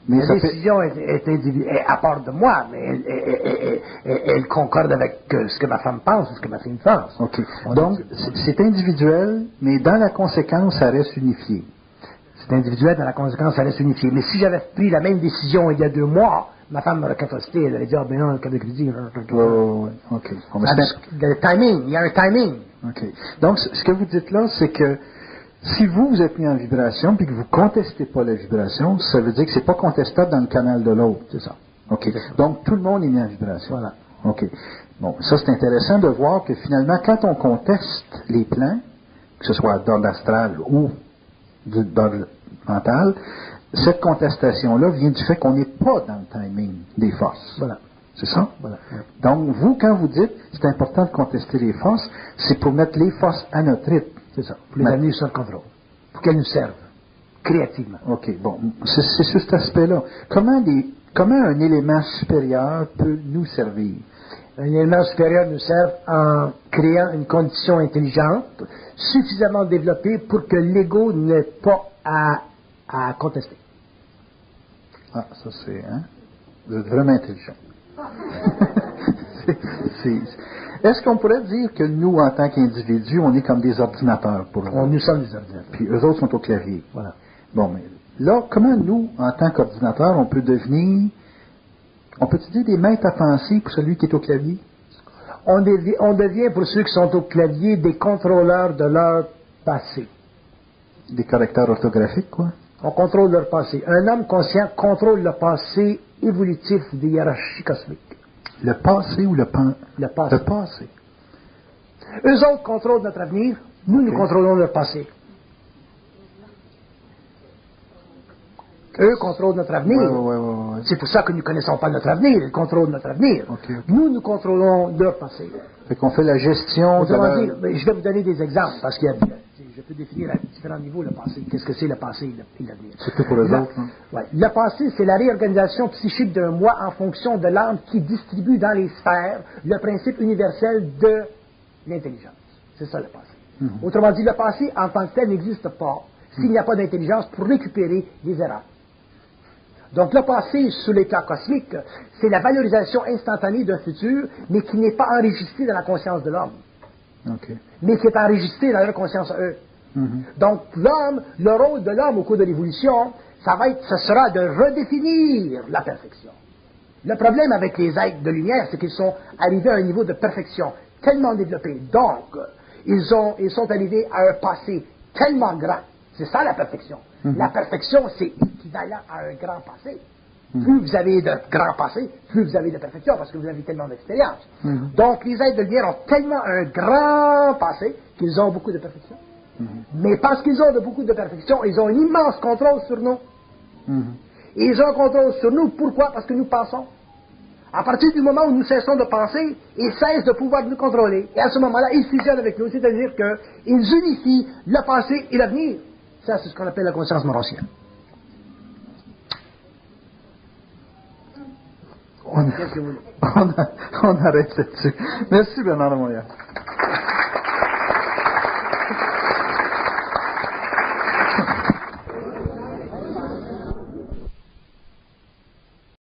Mais
La décision est individuelle, à part de moi, mais elle concorde avec ce que ma femme pense ou ce que ma fille pense.
OK. Donc, c'est individuel, mais dans la conséquence, ça reste unifié.
C'est individuel, dans la conséquence, ça reste unifié. Mais si j'avais pris la même décision il y a 2 mois, ma femme m'aurait capoté, elle aurait dit, ah ben non, le carte de crédit.
Ouais. OK. Bon, mais
Le timing, il y a un timing.
OK. Donc, ce que vous dites là, c'est que si vous êtes mis en vibration puis que vous contestez pas la vibration, ça veut dire que c'est pas contestable dans le canal de l'autre.
C'est ça.
OK. Donc, tout le monde est mis en vibration.
Voilà.
OK. Bon, ça, c'est intéressant de voir que finalement, quand on conteste les plans, que ce soit d'ordre astral ou d'ordre mental, cette contestation-là vient du fait qu'on n'est pas dans le timing des forces.
Voilà.
C'est ça?
Voilà.
Donc, vous, quand vous dites c'est important de contester les forces, c'est pour mettre les forces à notre rythme.
C'est ça. Pour les amener sur le contrôle. Pour qu'elles nous servent. Créativement.
OK, bon. C'est sur cet aspect-là. Comment un élément supérieur peut nous servir?
Un élément supérieur nous sert en créant une condition intelligente suffisamment développée pour que l'ego n'ait pas à contester.
Ah, ça c'est... Hein? Vous êtes vraiment intelligent. Est-ce qu'on pourrait dire que nous, en tant qu'individus, on est comme des ordinateurs pour eux?
Nous sommes des ordinateurs.
Puis eux autres sont au clavier.
Voilà.
Bon, mais là, comment nous, en tant qu'ordinateurs, on peut devenir... On peut dire des maîtres à penser pour celui qui est au clavier?
On devient, pour ceux qui sont au clavier, des contrôleurs de leur passé.
Des correcteurs orthographiques, quoi?
On contrôle leur passé. Un homme conscient contrôle le passé évolutif des hiérarchies cosmiques.
Le passé ou le passé?
Le passé.
Le passé.
Eux autres contrôlent notre avenir, nous contrôlons leur passé. Eux contrôlent notre avenir.
Ouais.
C'est pour ça que nous ne connaissons pas notre avenir. Ils contrôlent notre avenir.
Okay.
Nous contrôlons leur passé.
Fait qu'on fait la gestion de leur...
Je vais vous donner des exemples, parce qu'il y a, je peux définir à différents niveaux le passé. Qu'est-ce que c'est le passé et l'avenir?
Surtout pour les autres. Hein?
Ouais. Le passé, c'est la réorganisation psychique d'un moi en fonction de l'âme qui distribue dans les sphères le principe universel de l'intelligence. C'est ça le passé. Autrement dit, le passé en tant que tel n'existe pas s'il n'y a pas d'intelligence pour récupérer les erreurs. Donc le passé, sous l'état cosmique, c'est la valorisation instantanée d'un futur, mais qui n'est pas enregistré dans la conscience de l'homme.
Okay.
Mais qui est enregistré dans leur conscience à eux. Donc l'homme, le rôle de l'homme au cours de l'évolution, ce sera de redéfinir la perfection. Le problème avec les êtres de lumière, c'est qu'ils sont arrivés à un niveau de perfection tellement développé. Donc, ils sont arrivés à un passé tellement grand. C'est ça la perfection. La perfection, c'est équivalent à un grand passé. Plus vous avez de grands passés, plus vous avez de perfection, parce que vous avez tellement d'expérience. Donc, les êtres de lumière ont tellement un grand passé qu'ils ont beaucoup de perfection. Mais parce qu'ils ont beaucoup de perfection, ils ont un immense contrôle sur nous. Et ils ont un contrôle sur nous. Pourquoi? Parce que nous pensons. À partir du moment où nous cessons de penser, ils cessent de pouvoir nous contrôler. Et à ce moment-là, ils fusionnent avec nous, c'est-à-dire qu'ils unifient le passé et l'avenir. Ça, c'est ce qu'on appelle la conscience maurancienne.
On arrête là-dessus. Merci Bernard de Montréal.